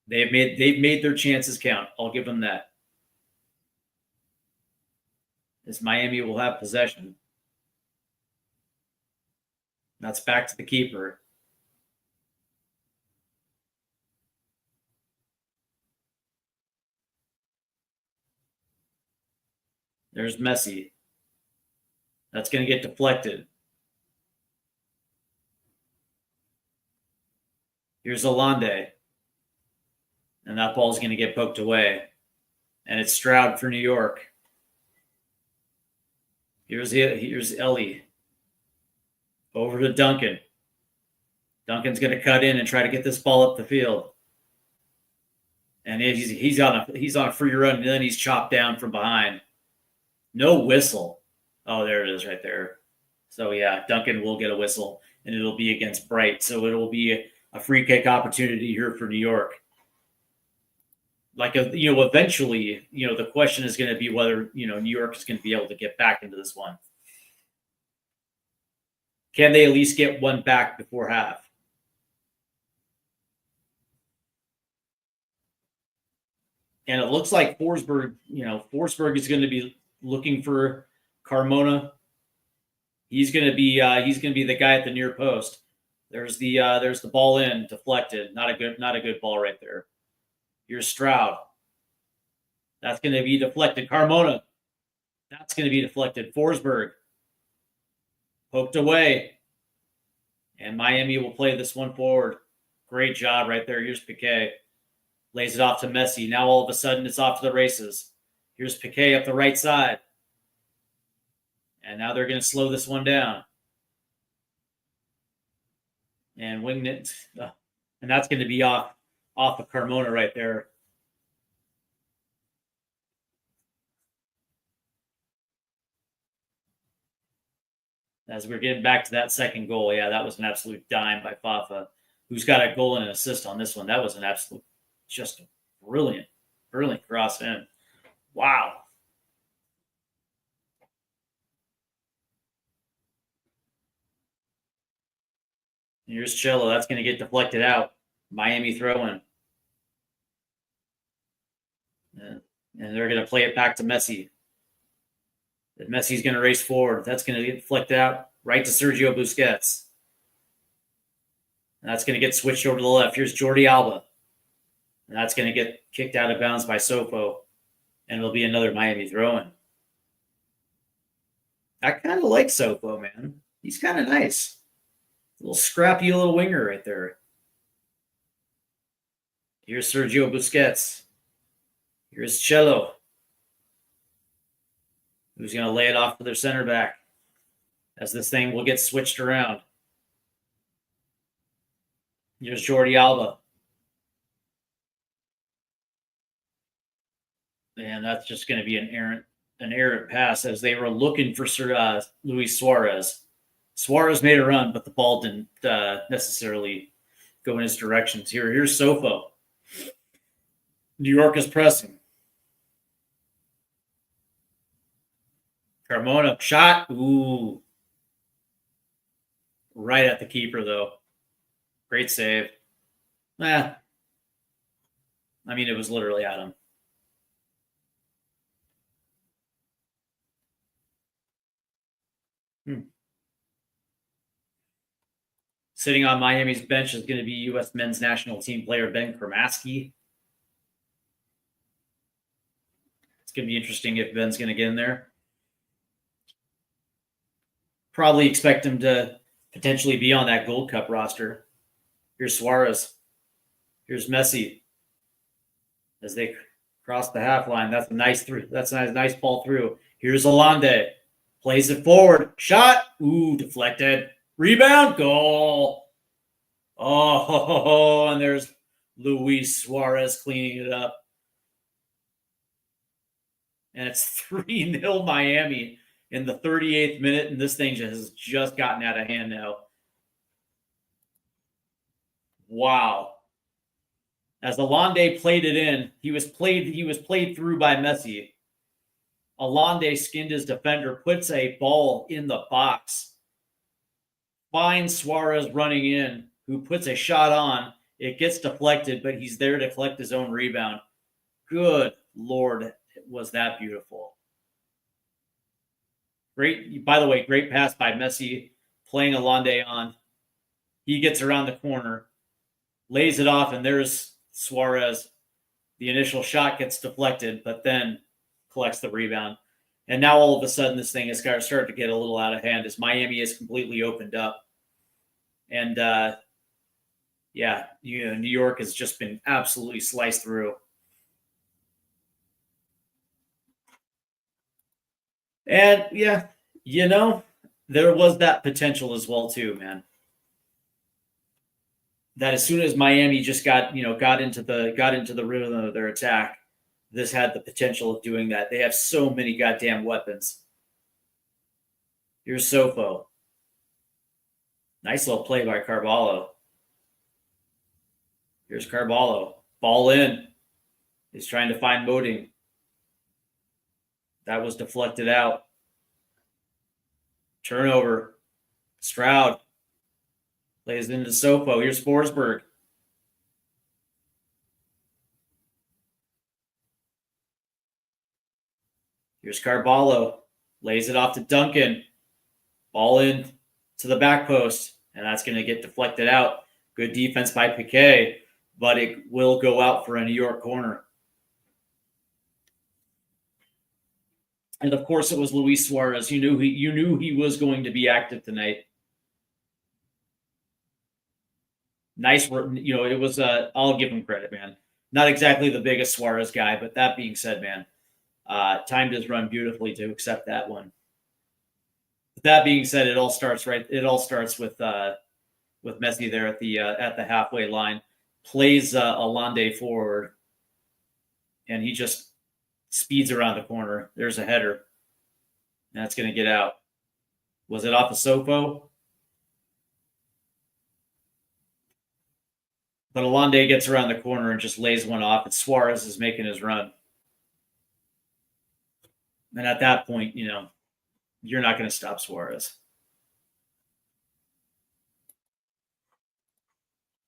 they've made their chances count. I'll give them that. As Miami will have possession. That's back to the keeper. There's Messi. That's going to get deflected. Here's Alande. And that ball's going to get poked away. And it's Stroud for New York. Here's Ellie. Over to Duncan. Duncan's going to cut in and try to get this ball up the field. And he's on a free run, and then he's chopped down from behind. No whistle. Oh, there it is right there. So, yeah, Duncan will get a whistle, and it'll be against Bright. So it'll be a free kick opportunity here for New York. Eventually, the question is going to be whether, New York is going to be able to get back into this one. Can they at least get one back before half? And it looks like Forsberg is going to be looking for Carmona. He's going to be the guy at the near post. There's the ball in, deflected. Not a good ball right there. Here's Stroud. That's going to be deflected. Carmona. That's going to be deflected. Forsberg. Poked away. And Miami will play this one forward. Great job right there. Here's Piquet. Lays it off to Messi. Now all of a sudden it's off to the races. Here's Piquet up the right side. And now they're going to slow this one down. And wing it. And that's going to be off of Carmona right there. As we're getting back to that second goal, yeah, that was an absolute dime by Fafa, who's got a goal and an assist on this one. That was an absolute, just a brilliant cross in. Wow. Here's Cello. That's going to get deflected out. Miami throw-in. And they're going to play it back to Messi. Messi's going to race forward. That's going to get flicked out right to Sergio Busquets. And that's going to get switched over to the left. Here's Jordi Alba. And that's going to get kicked out of bounds by Sofo. And it'll be another Miami throw-in. I kind of like Sofo, man. He's kind of nice. A little scrappy little winger right there. Here's Sergio Busquets. Here's Cello, who's going to lay it off to their center back as this thing will get switched around. Here's Jordi Alba. And that's just going to be an errant pass, as they were looking for Luis Suarez. Suarez made a run, but the ball didn't necessarily go in his directions. Here's Sofo. New York is pressing. Carmona shot. Ooh. Right at the keeper, though. Great save. I mean, it was literally at him. Sitting on Miami's bench is going to be U.S. men's national team player Ben Kramaski. It's going to be interesting if Ben's going to get in there. Probably expect him to potentially be on that Gold Cup roster. Here's Suarez. Here's Messi. As they cross the half line, that's a nice ball through. Here's Alande. Plays it forward. Shot. Ooh, deflected. Rebound. Goal. Oh, and there's Luis Suarez cleaning it up. And it's 3-0 Miami in the 38th minute, and this thing has just gotten out of hand now. Wow. As Alande played it in, he was played through by Messi. Alande skinned his defender, puts a ball in the box, finds Suarez running in, who puts a shot on. It gets deflected, but he's there to collect his own rebound. Good Lord, was that beautiful. Great, by the way, great pass by Messi, playing Alande on. He gets around the corner, lays it off, and there's Suarez. The initial shot gets deflected, but then collects the rebound. And now all of a sudden, this thing has started to get a little out of hand as Miami is completely opened up. And yeah, New York has just been absolutely sliced through. And yeah, there was that potential as well too, man. That as soon as Miami just got into the rhythm of their attack, this had the potential of doing that. They have so many goddamn weapons. Here's Sofo. Nice little play by Carvalho. Here's Carvalho. Ball in. He's trying to find Moding. That was deflected out. Turnover. Stroud. Plays into Sofo. Here's Forsberg. Here's Carvalho. Lays it off to Duncan. Ball in to the back post. And that's going to get deflected out. Good defense by Piquet. But it will go out for a New York corner. And of course, it was Luis Suarez. You knew he was going to be active tonight. Nice work. It was. I'll give him credit, man. Not exactly the biggest Suarez guy, but that being said, man, timed his run beautifully to accept that one. But that being said, it all starts with Messi there at the halfway line. Plays Alande forward, and he just speeds around the corner. There's a header. That's going to get out. Was it off of Sofo? But Alande gets around the corner and just lays one off, and Suarez is making his run. And at that point, you're not going to stop Suarez.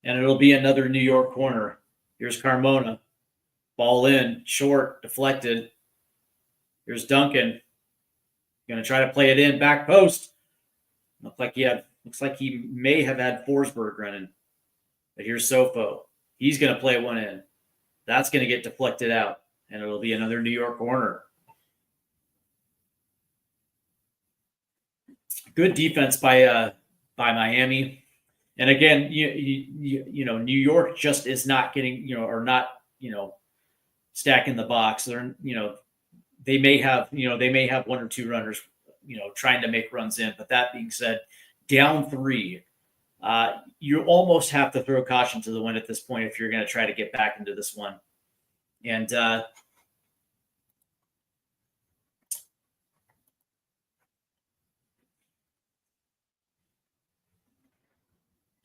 And it'll be another New York corner. Here's Carmona. Ball in, short, deflected. Here's Duncan. Going to try to play it in, back post. Looks like he may have had Forsberg running. But here's Sofo. He's going to play one in. That's going to get deflected out, and it'll be another New York corner. Good defense by Miami. And again, New York just is not getting, stacking the box. They're, they may have one or two runners, trying to make runs in. But that being said, down 3, you almost have to throw caution to the wind at this point if you're going to try to get back into this one. And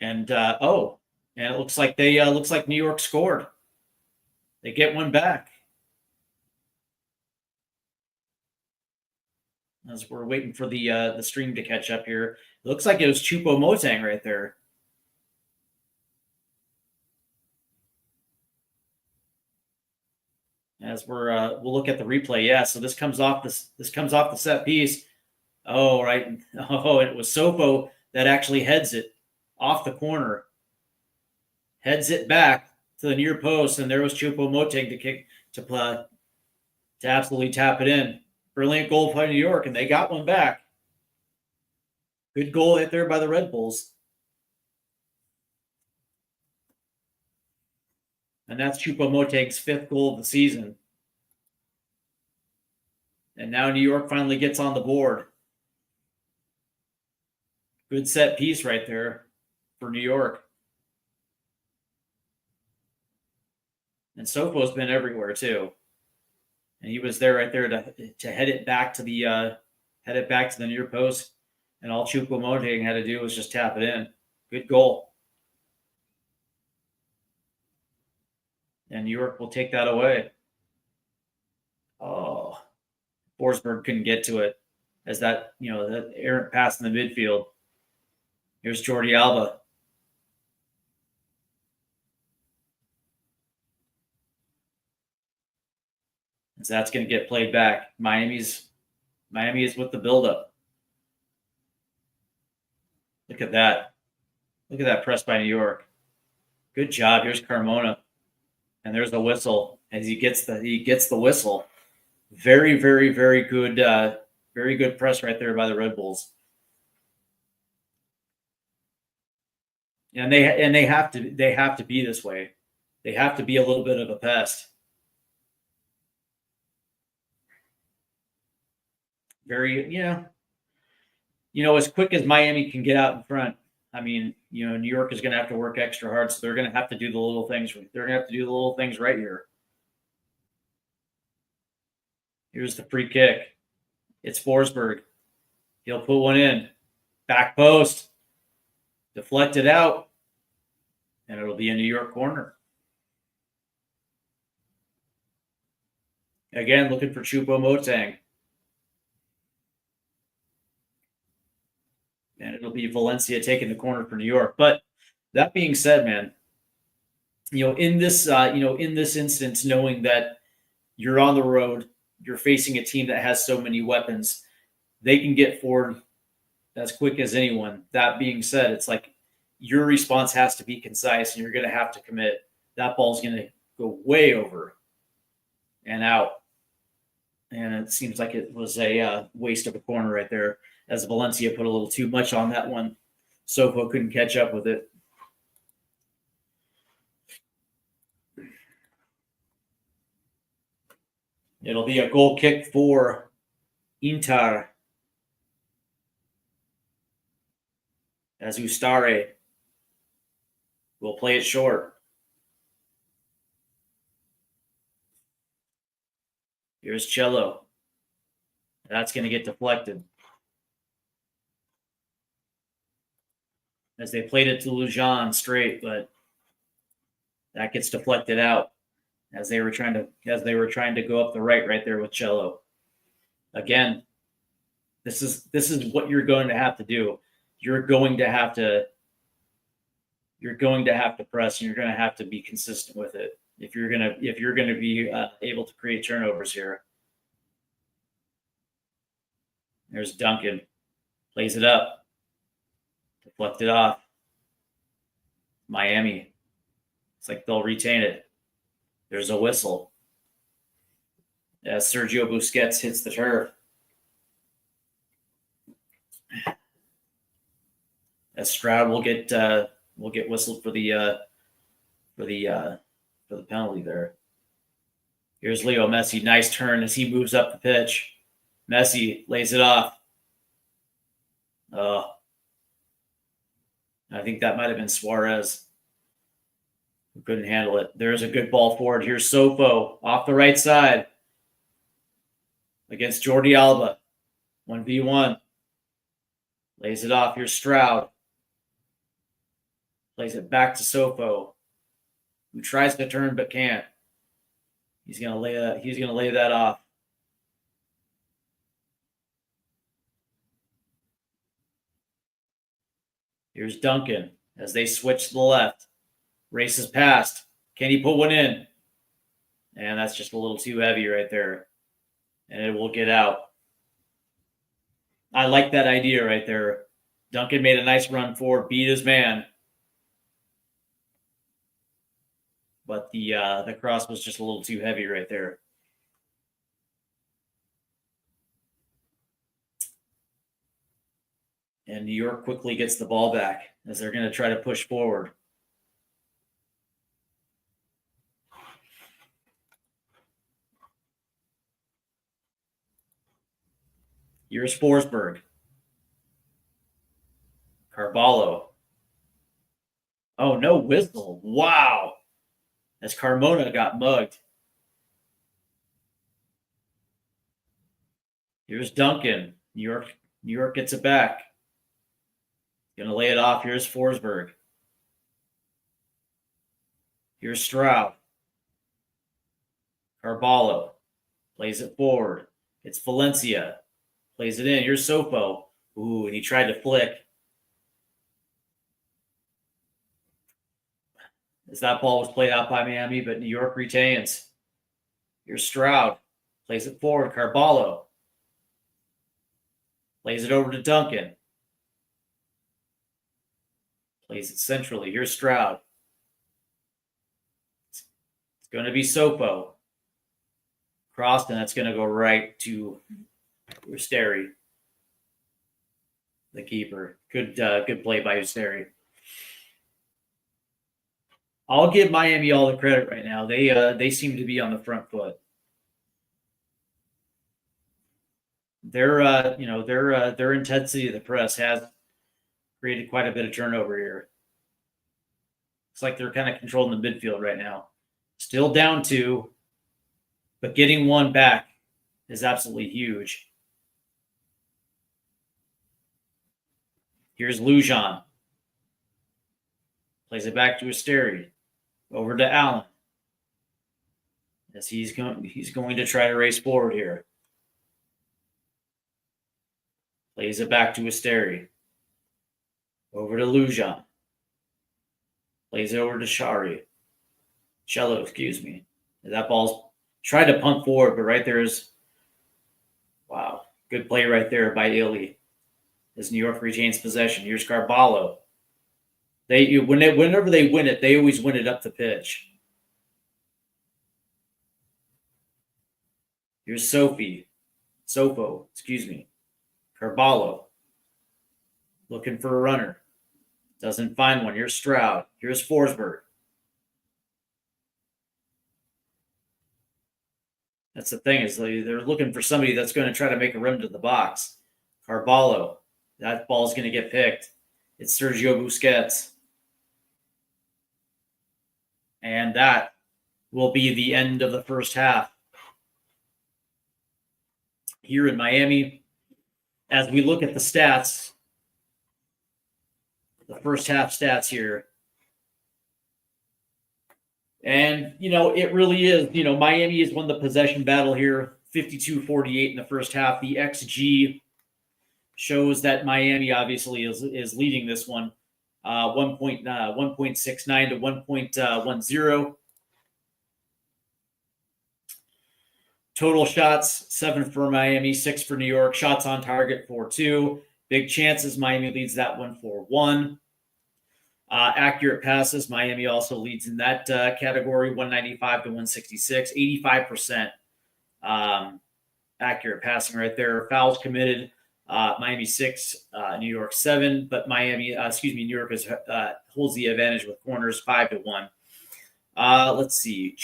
and it looks like New York scored. They get one back. As we're waiting for the stream to catch up here, it looks like it was Choupo-Moting right there. As we'll look at the replay, yeah. So this comes off the set piece. Oh, right. Oh, it was Sofo that actually heads it off the corner, heads it back to the near post, and there was Choupo-Moting to kick to absolutely tap it in. Brilliant goal by New York, and they got one back. Good goal hit there by the Red Bulls. And that's Choupo-Moting's 5th goal of the season. And now New York finally gets on the board. Good set piece right there for New York. And Sofo's been everywhere too. And he was there right there to head it back to the near post. And all Choupo-Moting had to do was just tap it in. Good goal. And New York will take that away. Oh, Forsberg couldn't get to it as that errant pass in the midfield. Here's Jordi Alba. As that's going to get played back. Miami is with the buildup. Look at that. Look at that press by New York. Good job. Here's Carmona. And there's the whistle. As he gets the whistle. Very, very, very good press right there by the Red Bulls. And they have to be this way. They have to be a little bit of a pest. Very, as quick as Miami can get out in front. I mean, New York is going to have to work extra hard, so they're going to have to do the little things. They're going to have to do the little things right here. Here's the free kick. It's Forsberg. He'll put one in. Back post. Deflected out. And it'll be a New York corner. Again, looking for Choupo-Moting. And it'll be Valencia taking the corner for New York. But that being said, man, in this instance, knowing that you're on the road, you're facing a team that has so many weapons, they can get forward as quick as anyone. That being said, it's like your response has to be concise, and you're going to have to commit. That ball's going to go way over and out. And it seems like it was a waste of a corner right there, as Valencia put a little too much on that one. Sofo couldn't catch up with it. It'll be a goal kick for Inter. As Ustare will play it short. Here's Cello. That's going to get deflected. As they played it to Lujan straight, but that gets deflected out as they were trying to go up the right there with Cello. Again, this is what you're going to have to do. You're going to have to press, and you're going to have to be consistent with it if you're going to be able to create turnovers here. There's Duncan, plays it up, deflected off. Miami, it's like they'll retain it. There's a whistle as Sergio Busquets hits the turf. As Stroud will get whistled for the penalty there. Here's Leo Messi, nice turn as he moves up the pitch. Messi lays it off. I think that might have been Suarez who couldn't handle it. There's a good ball forward. Here's Sofo off the right side against Jordi Alba. 1v1. Lays it off. Here's Stroud. Plays it back to Sofo, who tries to turn but can't. He's gonna lay that off. Here's Duncan as they switch to the left. Races past. Can he put one in? And that's just a little too heavy right there. And it will get out. I like that idea right there. Duncan made a nice run forward, beat his man. But the cross was just a little too heavy right there. And New York quickly gets the ball back as they're going to try to push forward. Here's Forsberg. Carvalho. Oh, no whistle. Wow. as Carmona got mugged. Here's Duncan. New York gets it back. Gonna lay it off. Here's Forsberg. Here's Stroud. Carballo plays it forward. It's Valencia. Plays it in. Here's Sopo. Ooh, and he tried to flick. As that ball was played out by Miami, but New York retains. Here's Stroud. Plays it forward. Carballo. Plays it over to Duncan. Plays it centrally. Here's Stroud. It's going to be Sopo. Crossed, and that's going to go right to Usteri, the keeper. Good play by Usteri. I'll give Miami all the credit right now. They seem to be on the front foot. Their intensity of the press has created quite a bit of turnover here. It's like they're kind of controlling the midfield right now. Still down 2, but getting one back is absolutely huge. Here's Lujan. Plays it back to Usteri. Over to Allen. As he's going to try to race forward here. Plays it back to Usteri. Over to Lujan. Plays it over to Cello, excuse me. That ball's tried to pump forward, but right there is, wow, good play right there by Illy. As New York retains possession. Here's Carballo. Whenever they win it, they always win it up the pitch. Here's Sopo, excuse me. Carballo. Looking for a runner. Doesn't find one. Here's Stroud. Here's Forsberg. That's the thing, is they're looking for somebody that's going to try to make a run to the box. Carballo. That ball's going to get picked. It's Sergio Busquets. And that will be the end of the first half. Here in Miami, as we look at the stats, the first half stats here. And, it really is, Miami has won the possession battle here, 52-48 in the first half. The XG shows that Miami obviously is leading this one, 1.69 to 1.10. Total shots, 7 for Miami, 6 for New York. Shots on target, 4-2. Big chances, Miami leads that one 4-1. Accurate passes, Miami also leads in that category, 195 to 166, 85% accurate passing right there. Fouls committed, Miami 6, New York 7, but New York holds the advantage with corners 5-1. Let's see.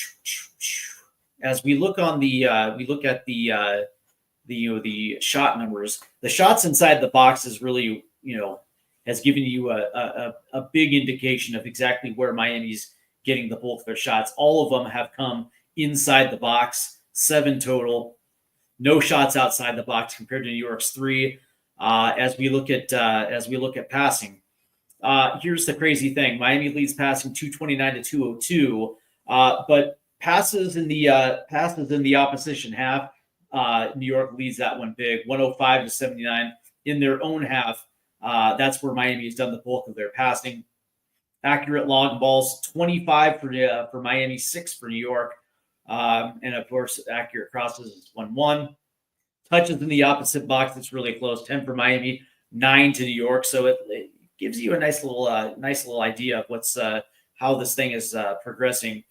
As we look on the shot numbers, the shots inside the box is really, has given you a big indication of exactly where Miami's getting the bulk of their shots. All of them have come inside the box, 7 total. No shots outside the box compared to New York's 3. As we look at passing, here's the crazy thing: Miami leads passing 229 to 202, but passes in the opposition half, New York leads that one big, 105 to 79 in their own half. That's where Miami has done the bulk of their passing. Accurate long balls, 25 for Miami, 6 for New York. And of course, accurate crosses is 1-1. Touches in the opposite box, it's really close, 10 for Miami, 9 to New York. So it gives you a nice little idea of what's how this thing is progressing.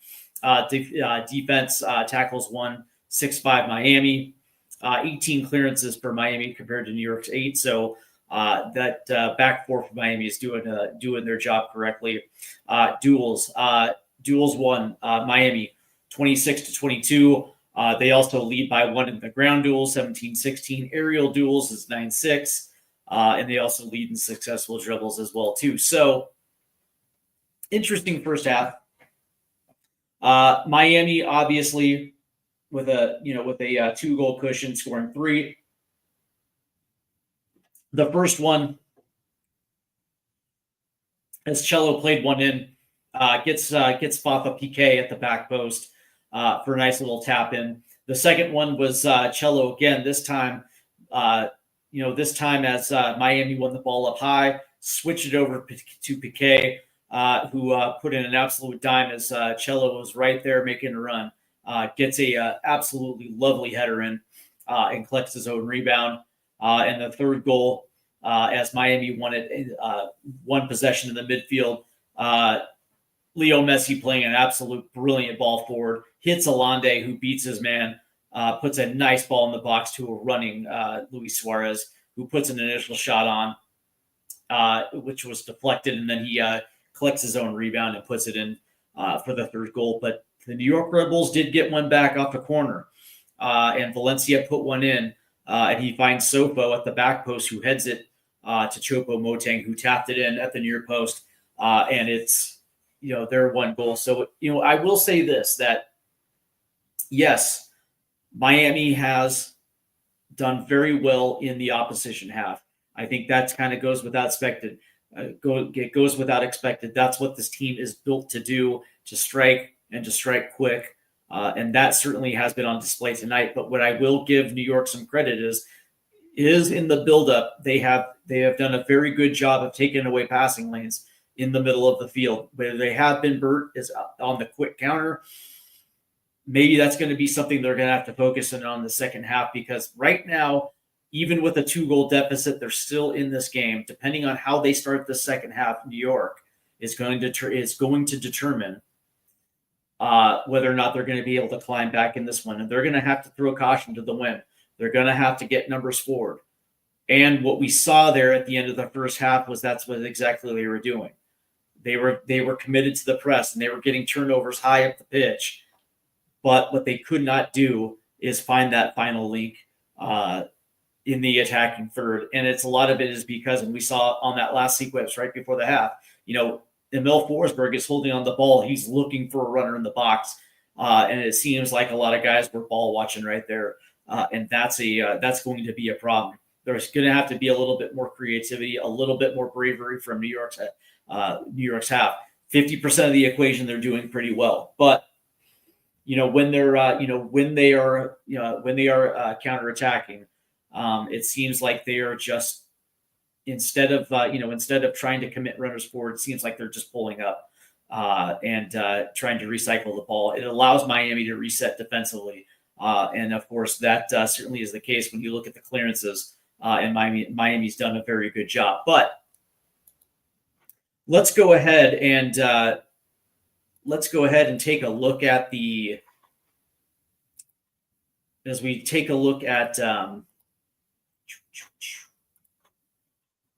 Defense tackles 1, 6-5 Miami, 18 clearances for Miami compared to New York's 8. So that back four for Miami is doing their job correctly. Duels 1, Miami 26 to 22. They also lead by 1 in the ground duels, 17-16. Aerial duels is 9-6. And they also lead in successful dribbles as well, too. So, interesting first half. Miami, obviously, with a 2-goal cushion, scoring 3. The first one, as Cello played one in, gets Fafa PK at the back post for a nice little tap in. The second one was Cello again. This time, as Miami won the ball up high, switched it over to Piqué, who put in an absolute dime as Cello was right there making a run. Gets a absolutely lovely header in and collects his own rebound. And the third goal, as Miami won it, one possession in the midfield. Leo Messi playing an absolute brilliant ball forward, hits Alande, who beats his man, puts a nice ball in the box to a running Luis Suarez, who puts an initial shot on, which was deflected, and then he collects his own rebound and puts it in for the third goal. But the New York Red Bulls did get one back off the corner, and Valencia put one in, and he finds Sofo at the back post, who heads it to Chopo Moteng, who tapped it in at the near post, and it's their one goal. So I will say this, that yes, Miami has done very well in the opposition half. I think that kind of goes without expected. It goes without expected. That's what this team is built to do, to strike and to strike quick. And that certainly has been on display tonight. But what I will give New York some credit is in the buildup, they have done a very good job of taking away passing lanes in the middle of the field. Where they have been burnt is on the quick counter. Maybe that's going to be something they're going to have to focus on the second half, because right now, even with a 2-goal deficit, they're still in this game. Depending on how they start the second half, New York is going to determine whether or not they're going to be able to climb back in this one. And they're going to have to throw caution to the wind. They're going to have to get numbers forward. And what we saw there at the end of the first half was that's what exactly they were doing. They were committed to the press, and they were getting turnovers high up the pitch. But what they could not do is find that final link in the attacking third. And a lot of it is because, and we saw on that last sequence right before the half, Emil Forsberg is holding on the ball. He's looking for a runner in the box. And it seems like a lot of guys were ball watching right there. And that's going to be a problem. There's going to have to be a little bit more creativity, a little bit more bravery from New York's half. 50% of the equation, they're doing pretty well. But when they are counterattacking, it seems like they are just, instead of trying to commit runners forward, it seems like they're just pulling up and trying to recycle the ball. It allows Miami to reset defensively, and of course that certainly is the case when you look at the clearances. And Miami's done a very good job. But let's go ahead and take a look at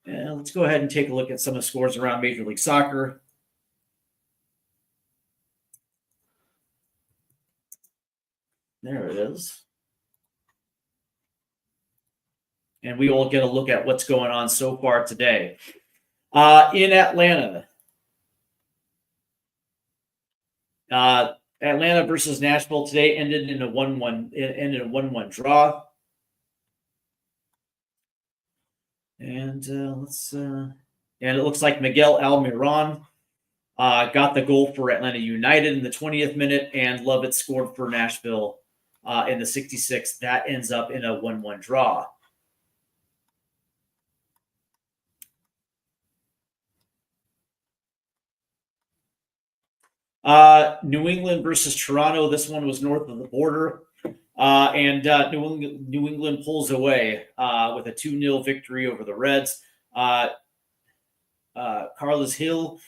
let's go ahead and take a look at some of the scores around Major League Soccer. There it is. And we will get a look at what's going on so far today. In Atlanta, Atlanta versus Nashville today ended in a 1-1 draw. And and it looks like Miguel Almiron got the goal for Atlanta United in the 20th minute, and Lovett scored for Nashville in the 66th. That ends up in a 1-1 draw. New England versus Toronto. This one was north of the border. And New England pulls away with a 2-0 victory over the Reds. Carlos Hill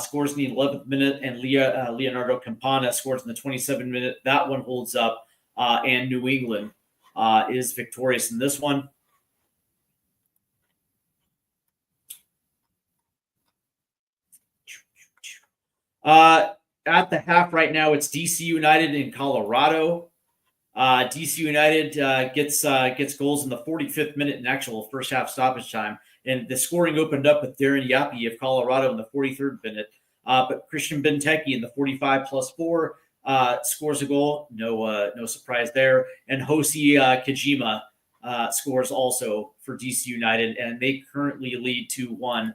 scores in the 11th minute, and Leonardo Campana scores in the 27th minute. That one holds up, and New England is victorious in this one. At the half right now, it's DC United in Colorado. DC United gets goals in the 45th minute in actual first half stoppage time. And the scoring opened up with Darren Yapi of Colorado in the 43rd minute. But Christian Benteke in the 45+4 scores a goal. No surprise there. And Hoshi Kajima scores also for DC United, and they currently lead 2-1.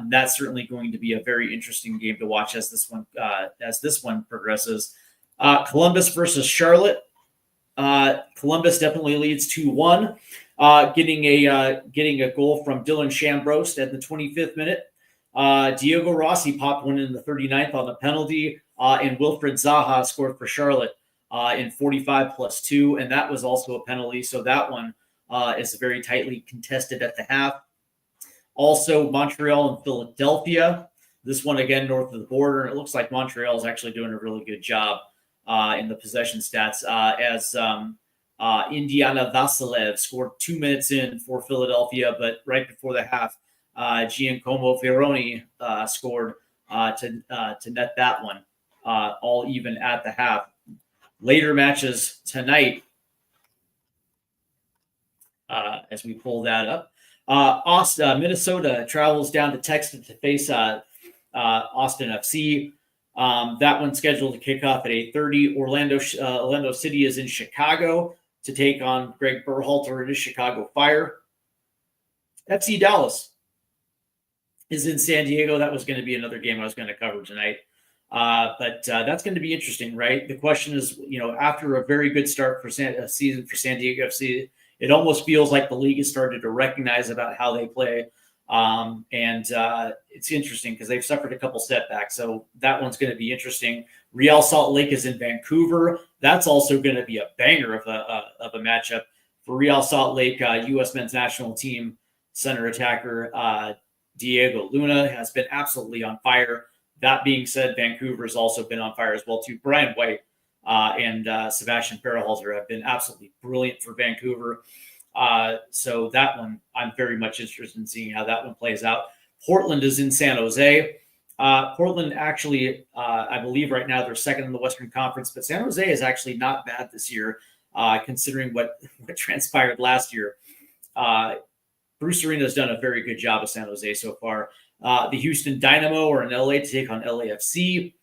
That's certainly going to be a very interesting game to watch as this one progresses. Columbus versus Charlotte. Columbus definitely leads 2-1, getting a goal from Dylan Shambrost at the 25th minute. Diego Rossi popped one in the 39th on the penalty, and Wilfred Zaha scored for Charlotte in 45+2, and that was also a penalty. So that one is very tightly contested at the half. Also, Montreal and Philadelphia. This one again north of the border, and it looks like Montreal is actually doing a really good job in the possession stats, as Indiana Vasilev scored 2 minutes in for Philadelphia, but right before the half, Giancomo Fioroni scored to net that one, all even at the half. Later matches tonight, as we pull that up, Minnesota travels down to Texas to face Austin FC. That one's scheduled to kick off at 8:30. Orlando City is in Chicago to take on Greg Berhalter and his Chicago Fire. FC Dallas is in San Diego. That was going to be another game I was going to cover tonight. But that's going to be interesting, right? The question is, after a very good start for season for San Diego FC, it almost feels like the league has started to recognize about how they play. And it's interesting because they've suffered a couple setbacks. So that one's going to be interesting. Real Salt Lake is in Vancouver. That's also going to be a banger of a matchup for Real Salt Lake. U.S. men's national team center attacker Diego Luna has been absolutely on fire. That being said, Vancouver has also been on fire as well too. Brian White and Sebastian Peralhalter have been absolutely brilliant for Vancouver. So that one, I'm very much interested in seeing how that one plays out. Portland is in San Jose. Portland actually, I believe right now they're second in the Western Conference, but San Jose is actually not bad this year, considering what transpired last year. Bruce Arena has done a very good job of San Jose so far. The Houston Dynamo are in LA to take on LAFC.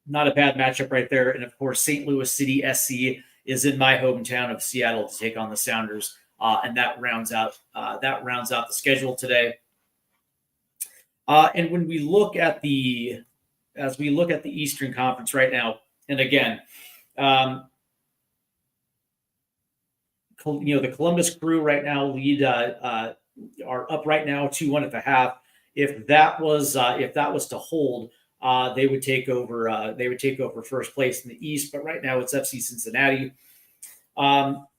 Not a bad matchup right there. And of course, St. Louis City SC is in my hometown of Seattle to take on the Sounders. And that rounds out the schedule today. And when we look at the Eastern Conference right now, and again, the Columbus Crew right now are up right now 2-1 at the half. If that was to hold, they would take over. They would take over first place in the East. But right now it's FC Cincinnati.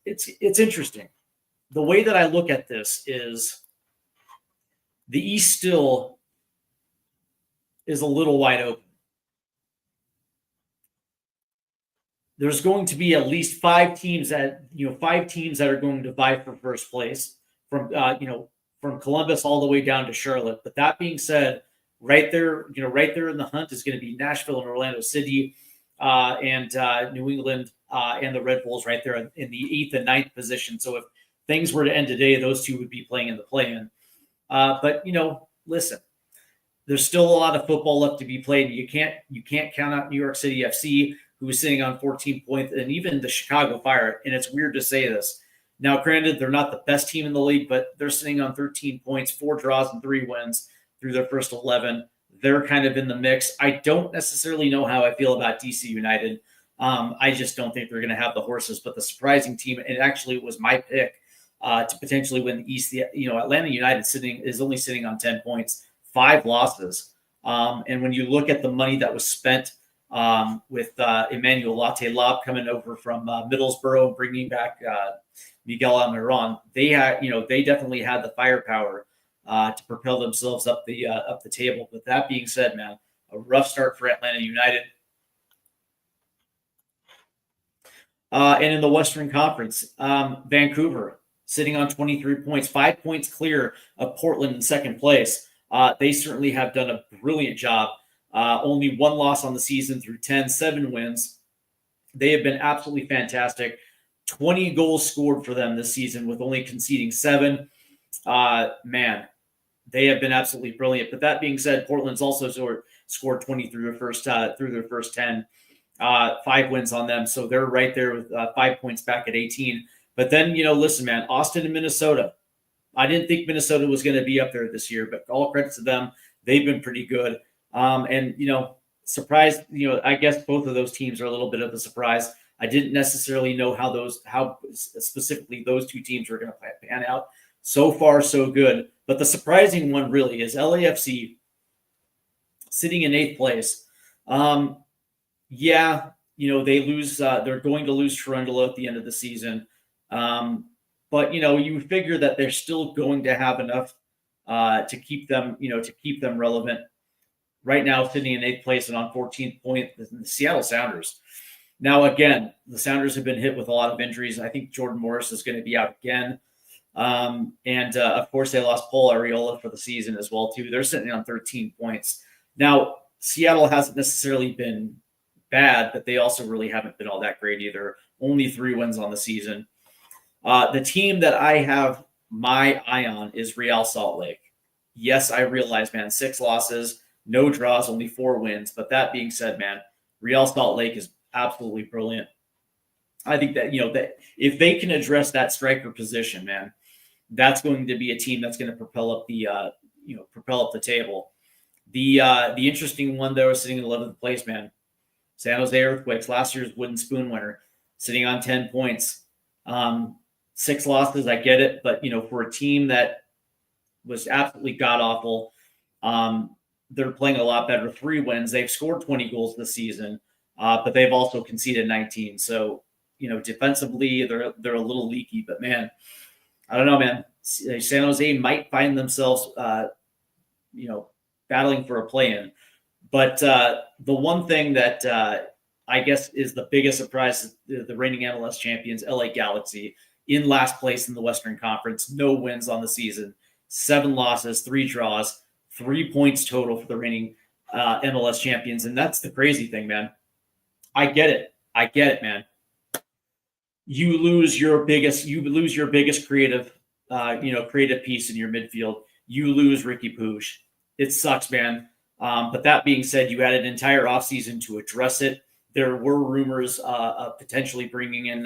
It's interesting. The way that I look at this is the East still is a little wide open. There's going to be at least five teams that are going to vie for first place from Columbus all the way down to Charlotte. But that being said, right there in the hunt is going to be Nashville and Orlando City, and New England and the Red Bulls right there in the 8th and 9th position. So if things were to end today, those two would be playing in the play-in. But listen, there's still a lot of football left to be played. You can't count out New York City FC, who is sitting on 14 points, and even the Chicago Fire. And it's weird to say this. Now, granted, they're not the best team in the league, but they're sitting on 13 points, 4 draws and 3 wins through their first 11. They're kind of in the mix. I don't necessarily know how I feel about DC United. I just don't think they're going to have the horses. But the surprising team, and actually it was my pick to potentially win the East. Atlanta United is only sitting on 10 points, 5 losses. And when you look at the money that was spent with Emmanuel Latte Lob coming over from Middlesbrough and bringing back Miguel Almiron, they definitely had the firepower to propel themselves up the table. But that being said, man, a rough start for Atlanta United. And in the Western Conference, Vancouver sitting on 23 points, 5 points clear of Portland in second place. They certainly have done a brilliant job. Only 1 loss on the season through 7 wins. They have been absolutely fantastic. 20 goals scored for them this season with only conceding 7. Man, they have been absolutely brilliant. But that being said, Portland's also scored 20 through their first 10. 5 wins on them. So they're right there with 5 points back at 18. But then, listen, man, Austin and Minnesota. I didn't think Minnesota was going to be up there this year, but all credit to them. They've been pretty good. And, surprised, I guess both of those teams are a little bit of a surprise. I didn't necessarily know how specifically those two teams were going to pan out. So far, so good. But the surprising one really is LAFC sitting in 8th place. They lose. They're going to lose Cherundolo at the end of the season. But you figure that they're still going to have enough to keep them, relevant. Right now, sitting in 8th place and on 14th point, the Seattle Sounders. Now, again, the Sounders have been hit with a lot of injuries. I think Jordan Morris is going to be out again. Of course, they lost Paul Arriola for the season as well, too. They're sitting on 13 points. Now, Seattle hasn't necessarily been bad, but they also really haven't been all that great either. Only 3 wins on the season. The team that I have my eye on is Real Salt Lake. Yes, I realize, man, 6 losses, no draws, only 4 wins. But that being said, man, Real Salt Lake is absolutely brilliant. I think that, that if they can address that striker position, man, that's going to be a team that's going to propel up the table. The interesting one, though, is sitting in 11th place, man. San Jose Earthquakes, last year's Wooden Spoon winner, sitting on 10 points. 6 losses, I get it. But, for a team that was absolutely god-awful, they're playing a lot better. 3 wins. They've scored 20 goals this season, but they've also conceded 19. So, defensively, they're a little leaky. But, man, I don't know, man. San Jose might find themselves, battling for a play-in. But the one thing that I guess is the biggest surprise is the reigning MLS champions, LA Galaxy, in last place in the Western Conference. No wins on the season. 7 losses, 3 draws, 3 points total for the reigning MLS champions. And that's the crazy thing, man. I get it, man. You lose your biggest creative, creative piece in your midfield. You lose Ricky Puig. It sucks, man. But that being said, you had an entire offseason to address it. There were rumors of potentially bringing in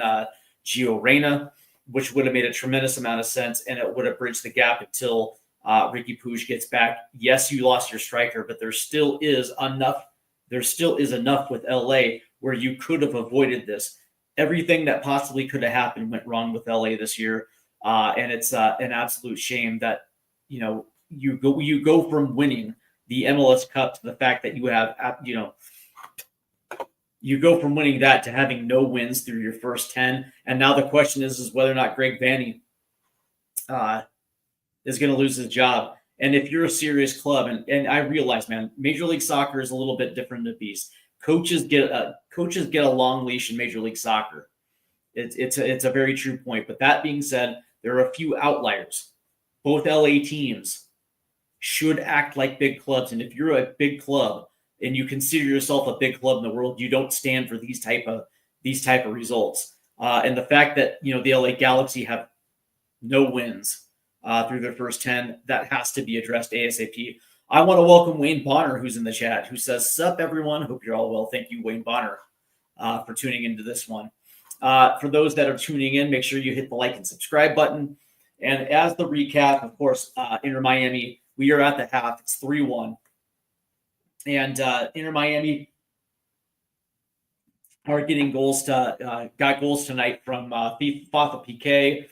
Gio Reyna, which would have made a tremendous amount of sense, and it would have bridged the gap until Ricky Puig gets back. Yes, you lost your striker, but there still is enough. There still is enough with LA where you could have avoided this. Everything that possibly could have happened went wrong with LA this year, and it's an absolute shame that you go from winning the MLS Cup to the fact that you have you go from winning that to having no wins through your first 10. And now the question is whether or not Greg Vanney is going to lose his job. And if you're a serious club, and I realize, man, Major League Soccer is a little bit different than beast. Coaches get a long leash in Major League Soccer. It's a very true point. But that being said, there are a few outliers. Both LA teams should act like big clubs. And if you're a big club and you consider yourself a big club in the world, you don't stand for these type of results. And the fact that the LA Galaxy have no wins through their first 10, that has to be addressed ASAP. I want to welcome Wayne Bonner, who's in the chat, who says, "Sup, everyone? Hope you're all well." Thank you, Wayne Bonner, for tuning into this one. For those that are tuning in, make sure you hit the like and subscribe button. And as the recap, of course, Inter Miami, we are at the half. It's 3-1. And Inter Miami are getting goals got goals tonight from Fafa Piqué,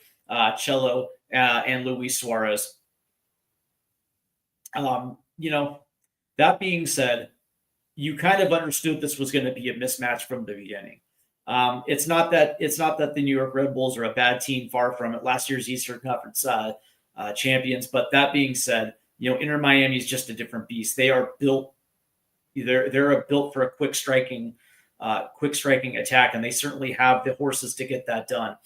Cello, and Luis Suarez. That being said, you kind of understood this was going to be a mismatch from the beginning. It's not that the New York Red Bulls are a bad team, far from it. Last year's Eastern Conference champions. But that being said, Inter Miami is just a different beast. They are built. They're built for a quick striking attack, and they certainly have the horses to get that done.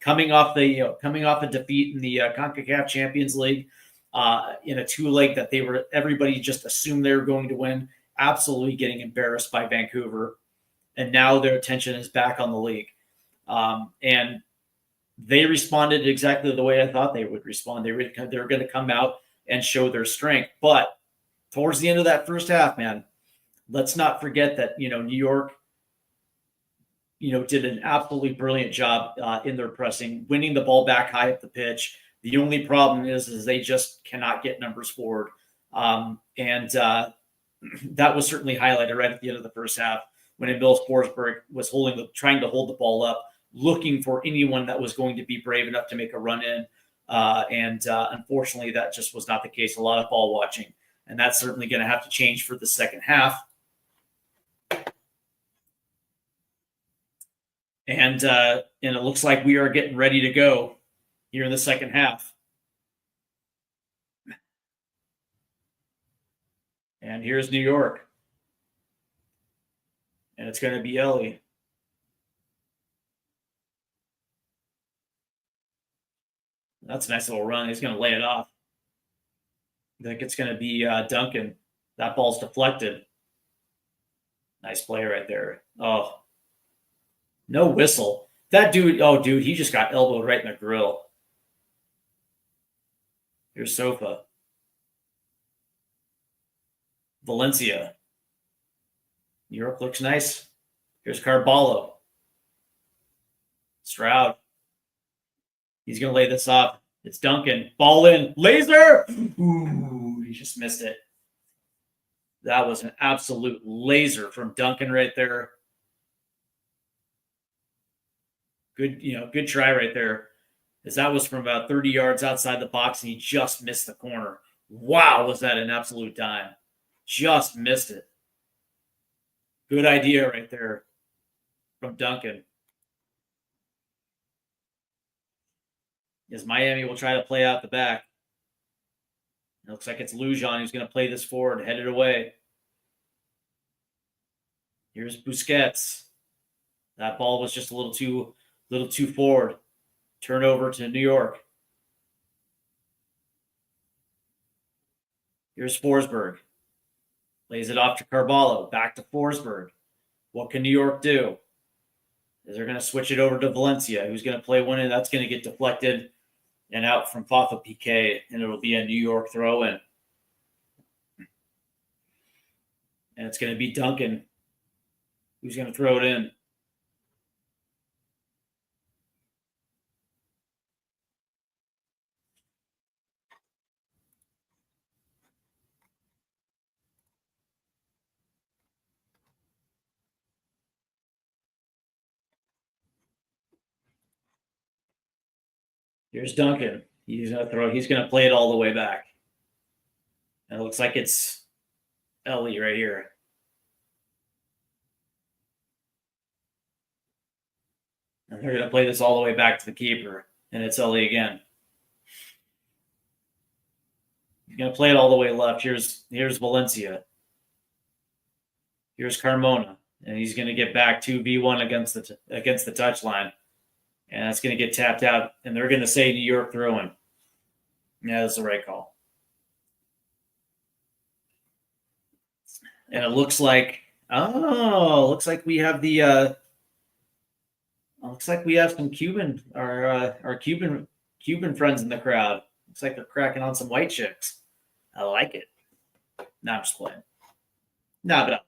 Coming off a defeat in the CONCACAF Champions League, in a 2-leg that everybody just assumed they were going to win, absolutely getting embarrassed by Vancouver, and now their attention is back on the league, and they responded exactly the way I thought they would respond. They were going to come out and show their strength, but towards the end of that first half, man, let's not forget that New York did an absolutely brilliant job in their pressing, winning the ball back high up the pitch. The only problem is they just cannot get numbers forward. And that was certainly highlighted right at the end of the first half when Emil Forsberg was trying to hold the ball up, looking for anyone that was going to be brave enough to make a run in. And unfortunately, that just was not the case. A lot of ball watching. And that's certainly going to have to change for the second half. And it looks like we are getting ready to go here in the second half. And here's New York. And it's going to be Ellie. That's a nice little run. He's going to lay it off. I think it's going to be Duncan. That ball's deflected. Nice play right there. Oh, no whistle. That dude, dude, he just got elbowed right in the grill. Here's Sofa. Valencia. New York looks nice. Here's Carballo. Stroud. He's going to lay this off. It's Duncan. Ball in. Laser! Ooh, he just missed it. That was an absolute laser from Duncan right there. Good try right there. As that was from about 30 yards outside the box, and he just missed the corner. Wow, was that an absolute dime. Just missed it. Good idea right there from Duncan. As Miami will try to play out the back. It looks like it's Lujan who's going to play this forward, headed away. Here's Busquets. That ball was just a little too forward. Turnover to New York. Here's Forsberg. Lays it off to Carballo. Back to Forsberg. What can New York do? They're going to switch it over to Valencia, who's going to play one in. That's going to get deflected and out from Fafa Piqué, and it'll be a New York throw-in. And it's going to be Duncan who's going to throw it in. Here's Duncan. He's going to play it all the way back. And it looks like it's Ellie right here. And they're going to play this all the way back to the keeper. And it's Ellie again. He's going to play it all the way left. Here's Valencia. Here's Carmona. And he's going to get back 2v1 against the touchline. And that's going to get tapped out. And they're going to say New York throw-in. Yeah, that's the right call. And it looks like we have the looks like we have some Cuban our Cuban friends in the crowd. Looks like they're cracking on some white chicks. I like it. No, I'm just playing. No, but I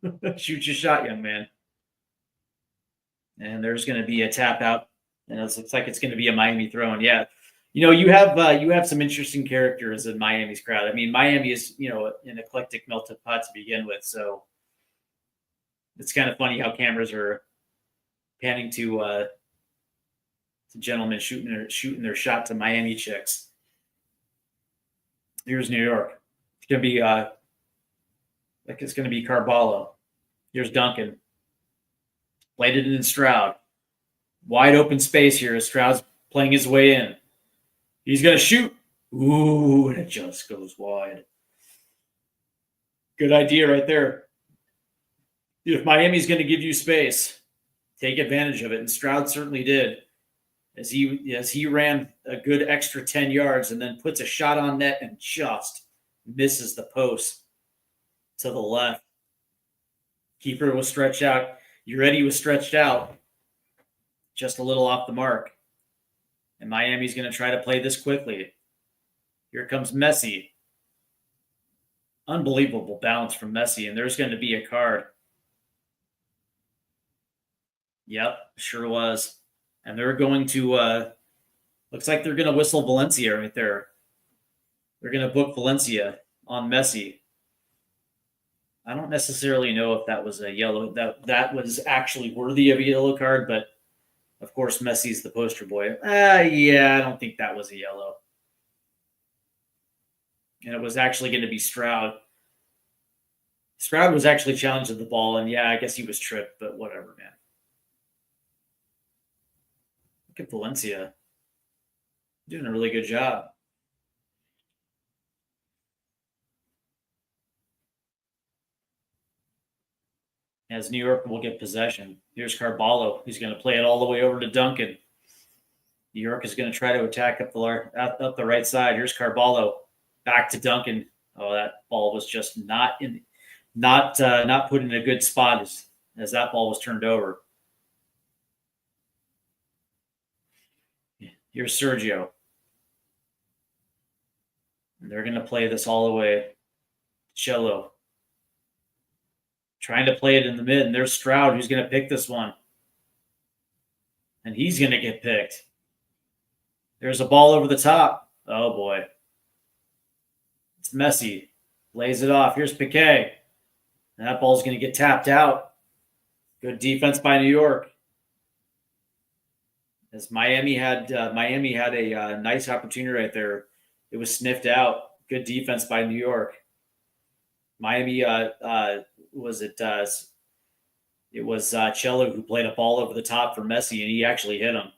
like it. Shoot your shot, young man. And there's going to be a tap out, and it looks like it's going to be a Miami throw-in. Yeah, you have some interesting characters in Miami's crowd. I mean, Miami is an eclectic melted pot to begin with, so it's kind of funny how cameras are panning to gentlemen shooting their shot to Miami chicks. Here's New York. It's going to be Carballo. Here's Duncan. Played it in Stroud. Wide open space here as Stroud's playing his way in. He's going to shoot. Ooh, and it just goes wide. Good idea right there. If Miami's going to give you space, take advantage of it. And Stroud certainly did. As he ran a good extra 10 yards and then puts a shot on net and just misses the post to the left. Keeper was stretched out. Ureti was stretched out, just a little off the mark. And Miami's going to try to play this quickly. Here comes Messi. Unbelievable bounce from Messi, and there's going to be a card. Yep, sure was. And they're going to looks like they're going to whistle Valencia right there. They're going to book Valencia on Messi. I don't necessarily know if that was a yellow, that was actually worthy of a yellow card, but of course Messi's the poster boy. Yeah, I don't think that was a yellow. And it was actually going to be Stroud. Stroud was actually challenged at the ball, and yeah, I guess he was tripped, but whatever, man. Look at Valencia. Doing a really good job. As New York will get possession. Here's Carballo. He's going to play it all the way over to Duncan. New York is going to try to attack up the right side. Here's Carballo. Back to Duncan. Oh, that ball was just not put in a good spot as that ball was turned over. Here's Sergio. And they're going to play this all the way. Cello. Trying to play it in the mid, and there's Stroud who's going to pick this one. And he's going to get picked. There's a ball over the top. Oh, boy. It's Messi. Lays it off. Here's Piqué. And that ball's going to get tapped out. Good defense by New York. As Miami had a nice opportunity right there. It was sniffed out. Good defense by New York. Miami it was Cello who played a ball over the top for Messi, and he actually hit him.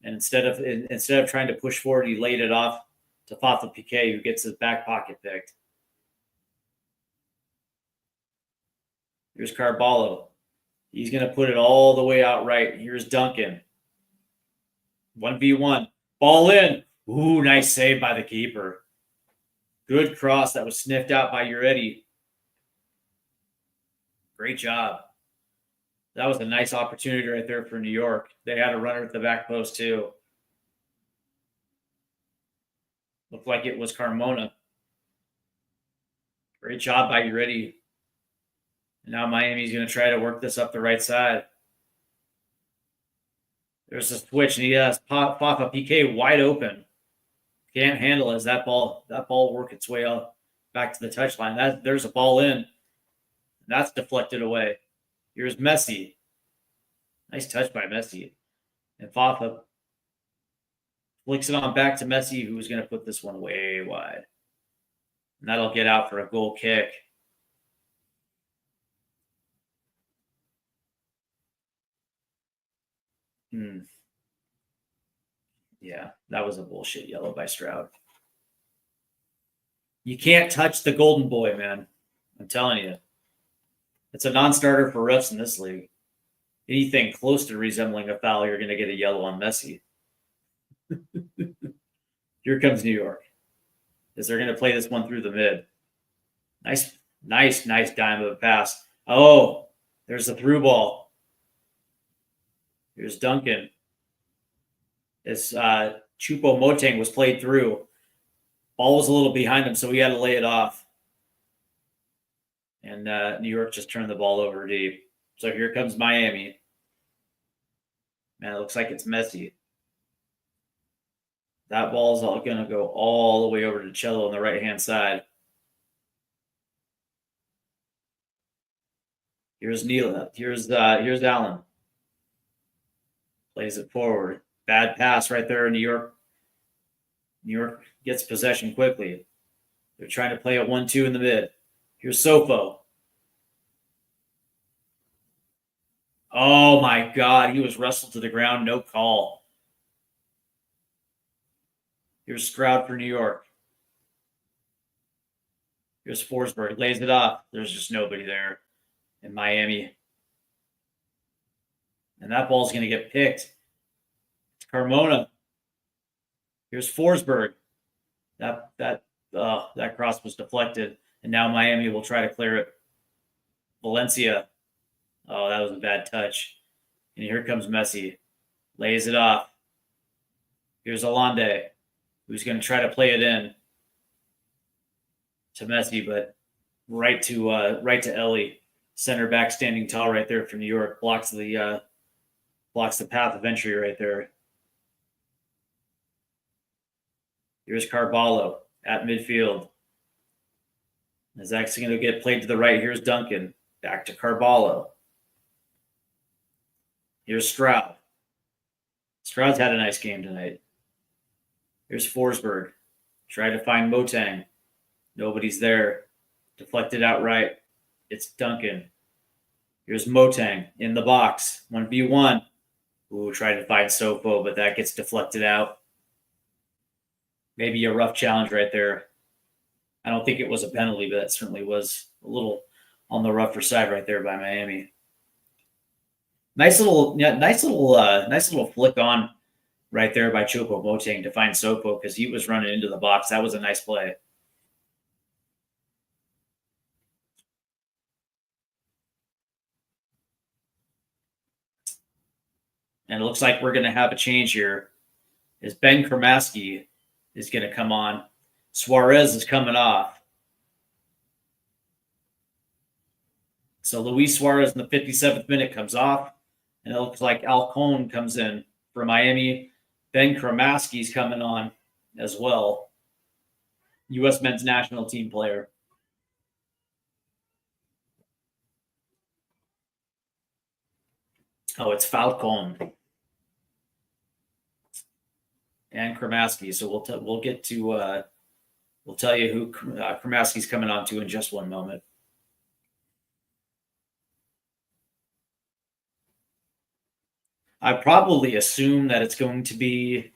And instead of trying to push forward, he laid it off to Fafa Piqué, who gets his back pocket picked. Here's Carballo. He's going to put it all the way out right. Here's Duncan. 1v1. Ball in. Ooh, nice save by the keeper. Good cross that was sniffed out by Uretti. Great job. That was a nice opportunity right there for New York. They had a runner at the back post too. Looked like it was Carmona. Great job by Uretti. And now Miami's going to try to work this up the right side. There's a switch, and he has Fafa Piqué wide open. Can't handle it as that ball work its way up back to the touchline. There's a ball in. That's deflected away. Here's Messi. Nice touch by Messi. And Fafa flicks it on back to Messi, who's going to put this one way wide. And that'll get out for a goal kick. Yeah, that was a bullshit yellow by Stroud. You can't touch the golden boy, man. I'm telling you. It's a non-starter for refs in this league. Anything close to resembling a foul, you're going to get a yellow on Messi. Here comes New York. As they're going to play this one through the mid. Nice dime of a pass. Oh, there's the through ball. Here's Duncan. As Choupo-Moting was played through. Ball was a little behind him, so he had to lay it off. And New York just turned the ball over deep. So here comes Miami. Man, it looks like it's Messi. That ball is going to go all the way over to Cello on the right-hand side. Here's Neela. Here's Allen. Plays it forward. Bad pass right there in New York. New York gets possession quickly. They're trying to play a 1-2 in the mid. Here's Sofo. Oh, my God. He was wrestled to the ground. No call. Here's Stroud for New York. Here's Forsberg. Lays it off. There's just nobody there in Miami. And that ball's going to get picked. It's Carmona. Here's Forsberg. That cross was deflected. And now Miami will try to clear it. Valencia. Oh, that was a bad touch. And here comes Messi. Lays it off. Here's Hollande, who's going to try to play it in to Messi, but right to Ellie, center back standing tall right there for New York, blocks the Blocks the path of entry right there. Here's Carballo at midfield. Is actually going to get played to the right. Here's Duncan. Back to Carballo. Here's Stroud. Stroud's had a nice game tonight. Here's Forsberg. Try to find Motang. Nobody's there. Deflected outright. It's Duncan. Here's Motang in the box. 1v1. Ooh, tried to find Sofo, but that gets deflected out. Maybe a rough challenge right there. I don't think it was a penalty, but that certainly was a little on the rougher side right there by Miami. Nice little flick on right there by Chopo Motang to find Sofo because he was running into the box. That was a nice play. And it looks like we're going to have a change here. Is Ben Kramaski is going to come on. Suarez is coming off. So Luis Suarez in the 57th minute comes off. And it looks like Alcón comes in for Miami. Ben Kramaski's coming on as well. U.S. men's national team player. Oh, it's Falcón and Kramaski. So we'll get to we'll tell you who Kramaski's coming on to in just one moment. I probably assume that it's going to be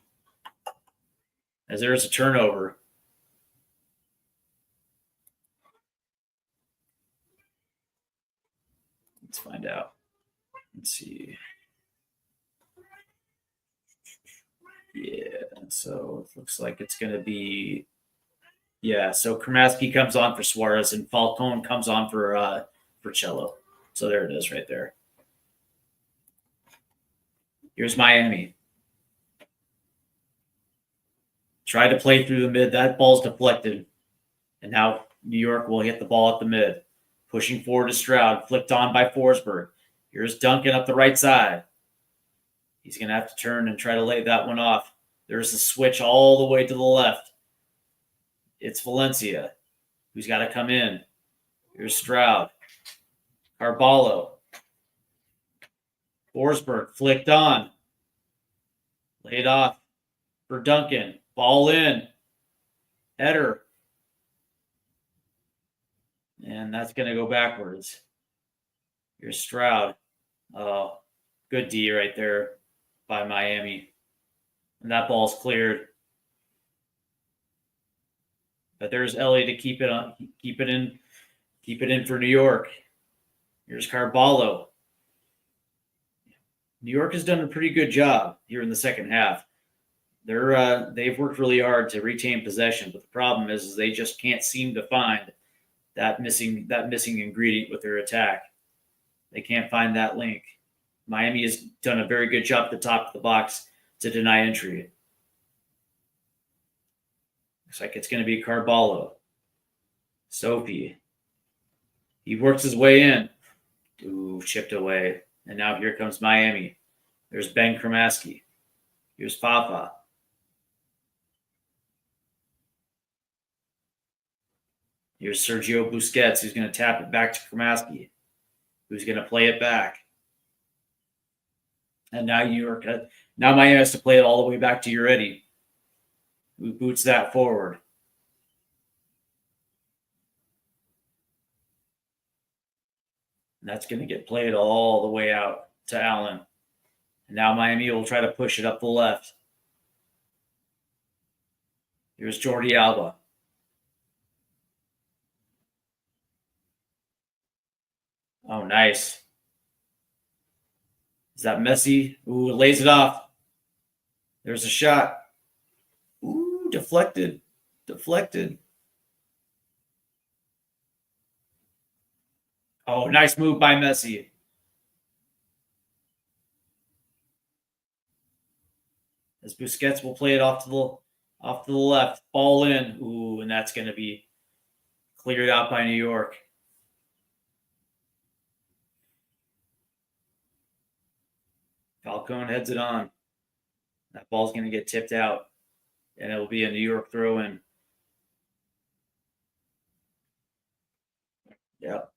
as there's a turnover. Let's find out. Let's see. Yeah, so it looks like it's going to be. Yeah, so Kramaski comes on for Suarez and Falcón comes on for Cello. So there it is right there. Here's Miami. Try to play through the mid. That ball's deflected. And now New York will hit the ball at the mid. Pushing forward to Stroud. Flicked on by Forsberg. Here's Duncan up the right side. He's going to have to turn and try to lay that one off. There's the switch all the way to the left. It's Valencia who's got to come in. Here's Stroud. Carballo. Forsberg flicked on. Laid off for Duncan. Ball in. Header. And that's going to go backwards. Here's Stroud. Oh, good D right there by Miami. And that ball's cleared. But there's Ellie to keep it in for New York. Here's Carballo. New York has done a pretty good job here in the second half. They've worked really hard to retain possession, but the problem is they just can't seem to find that missing ingredient with their attack. They can't find that link. Miami has done a very good job at the top of the box to deny entry. Looks like it's going to be Carballo. Sophie. He works his way in. Ooh, chipped away. And now here comes Miami. There's Ben Kramaski. Here's Fafa. Here's Sergio Busquets, who's going to tap it back to Kramaski, who's going to play it back. And now now Miami has to play it all the way back to Uretti, who boots that forward. And that's going to get played all the way out to Allen. And now Miami will try to push it up the left. Here's Jordi Alba. Oh, nice. Is that Messi? Ooh, lays it off. There's a shot. Ooh, deflected. Oh, nice move by Messi. As Busquets will play it off to the left. Ball in. Ooh, and that's going to be cleared out by New York. Falcone heads it on. That ball's going to get tipped out, and it will be a New York throw-in. Yep.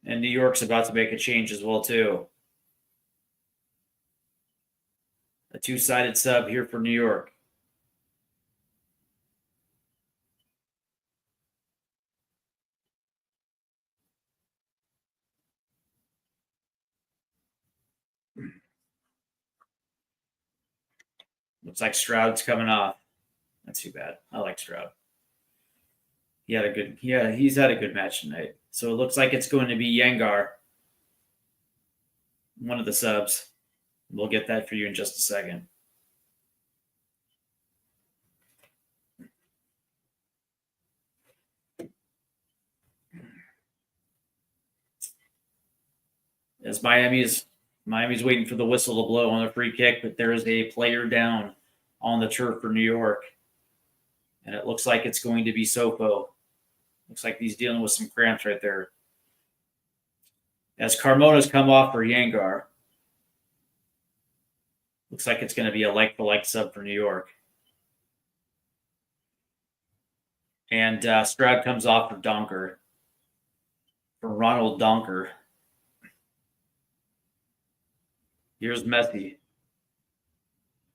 And New York's about to make a change as well, too. A two-sided sub here for New York. Looks like Stroud's coming off. That's too bad. I like Stroud. He's had a good match tonight. So it looks like it's going to be Yengar, one of the subs. We'll get that for you in just a second. As Miami's waiting for the whistle to blow on a free kick, but there is a player down on the turf for New York. And it looks like it's going to be Sopo. Looks like he's dealing with some cramps right there. As Carmona's come off for Yengar. Looks like it's going to be a like-for-like sub for New York. And Stroud comes off for Donker. For Ronald Donker. Here's Messi.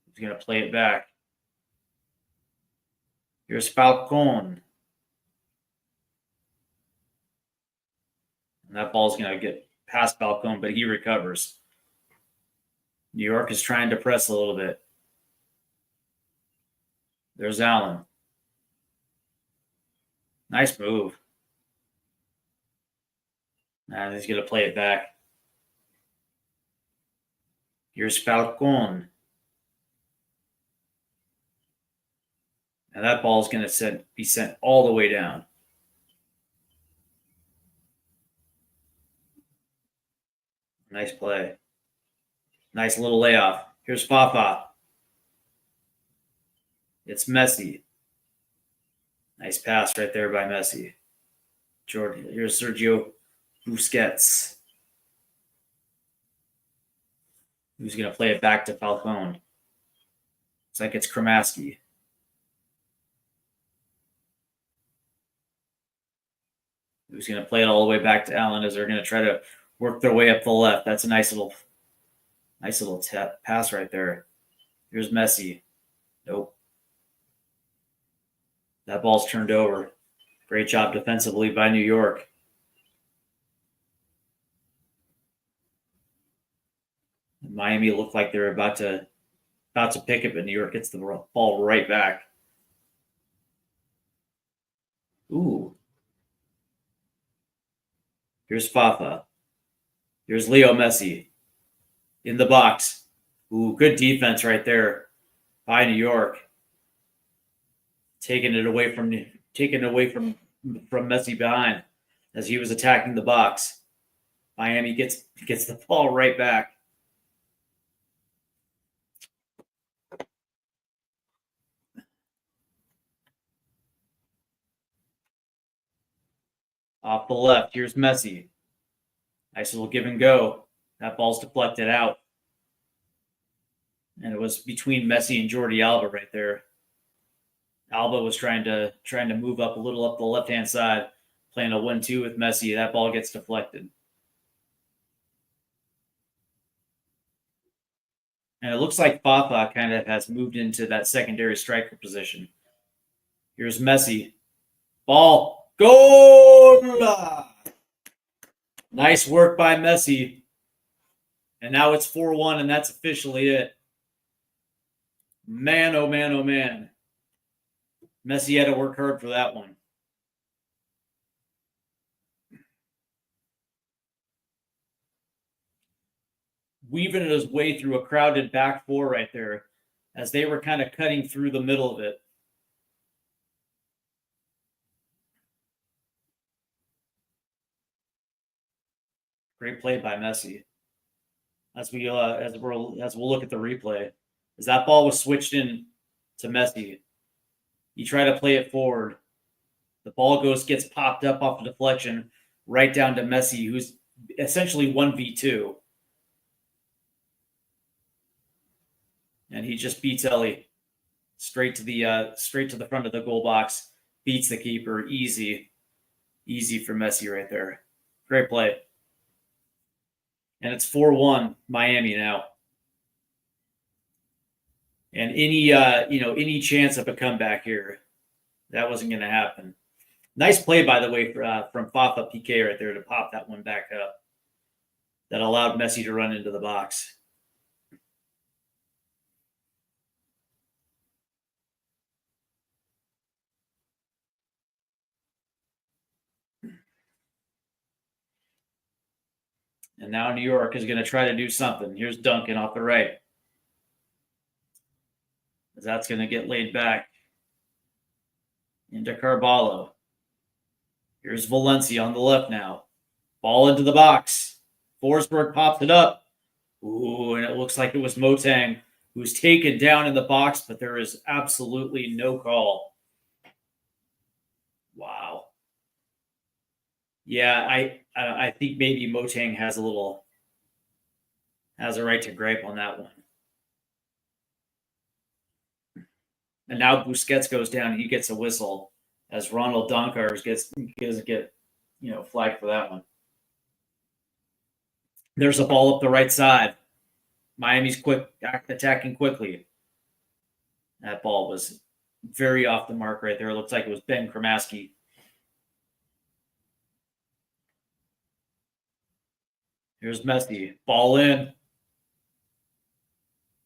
He's going to play it back. Here's Falcone. And that ball's going to get past Falcone, but he recovers. New York is trying to press a little bit. There's Allen. Nice move. And he's going to play it back. Here's Falcone. And that ball is going to be sent all the way down. Nice play. Nice little layoff. Here's Fafa. It's Messi. Nice pass right there by Messi. Jordan. Here's Sergio Busquets. Who's going to play it back to Falcone? Looks like it's Kramaski. Who's going to play it all the way back to Allen as they're going to try to work their way up the left. That's a nice little pass right there. Here's Messi. Nope. That ball's turned over. Great job defensively by New York. Miami looked like they're about to pick it, but New York gets the ball right back. Ooh. Here's Fafa. Here's Leo Messi in the box. Ooh, good defense right there by New York. Taking it away from Messi behind as he was attacking the box. Miami gets the ball right back. Off the left, here's Messi. Nice little give and go. That ball's deflected out. And it was between Messi and Jordi Alba right there. Alba was trying to move up a little up the left-hand side, playing a 1-2 with Messi. That ball gets deflected. And it looks like Fafa kind of has moved into that secondary striker position. Here's Messi. Ball. Goal! Nice work by Messi. And now it's 4-1, and that's officially it. Man, oh man, oh man. Messi had to work hard for that one. Weaving his way through a crowded back four right there as they were kind of cutting through the middle of it. Great play by Messi. As we'll look at the replay, as that ball was switched in to Messi, he tried to play it forward, The ball gets popped up off the deflection right down to Messi, who's essentially 1v2. And he just beats Ellie straight to the front of the goal box, beats the keeper. Easy for Messi right there. Great play. And it's 4-1 Miami now. And any chance of a comeback here, that wasn't going to happen. Nice play, by the way, from Fafa Piqué right there to pop that one back up. That allowed Messi to run into the box. And now New York is going to try to do something. Here's Duncan off the right. That's going to get laid back into Carvalho. Here's Valencia on the left now. Ball into the box. Forsberg popped it up. Ooh, and it looks like it was Motang who was taken down in the box, but there is absolutely no call. Wow. Yeah, I think maybe Motang has a right to gripe on that one. And now Busquets goes down. He gets a whistle as Ronald Donkars gets flagged for that one. There's a ball up the right side. Miami's attacking quickly. That ball was very off the mark right there. It looks like it was Ben Kramaski. Here's Messi. Ball in.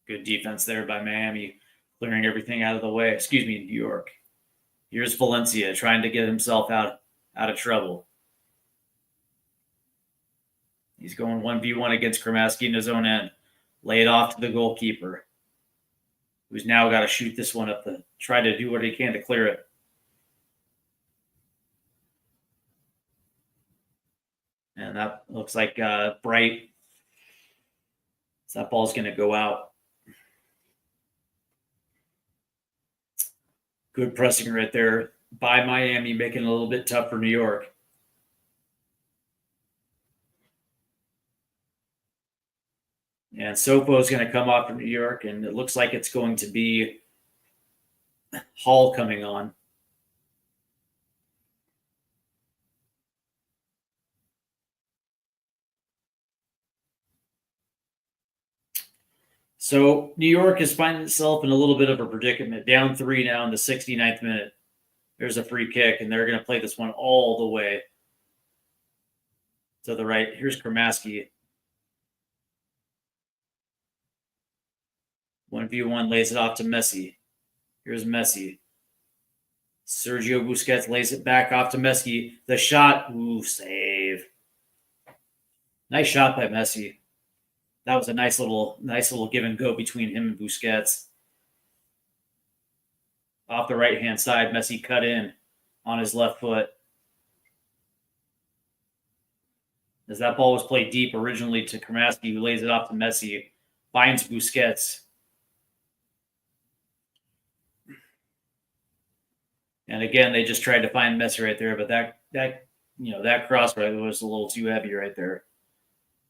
Good defense there by Miami, clearing everything out of the way. Excuse me, New York. Here's Valencia trying to get himself out of trouble. He's going 1v1 against Kramaski in his own end. Lay it off to the goalkeeper, who's now got to shoot this one up try to do what he can to clear it. And that looks like Bright. So that ball's going to go out. Good pressing right there by Miami, making it a little bit tough for New York. And Sopo is going to come off for New York, and it looks like it's going to be Hall coming on. So New York is finding itself in a little bit of a predicament. Down 3 now in the 69th minute. There's a free kick, and they're going to play this one all the way to the right. Here's Kramaski. 1v1 lays it off to Messi. Here's Messi. Sergio Busquets lays it back off to Messi. The shot. Ooh, save. Nice shot by Messi. That was a nice little give and go between him and Busquets. Off the right-hand side, Messi cut in on his left foot. As that ball was played deep originally to Kramaski, who lays it off to Messi, finds Busquets. And again, they just tried to find Messi right there, but that cross right was a little too heavy right there.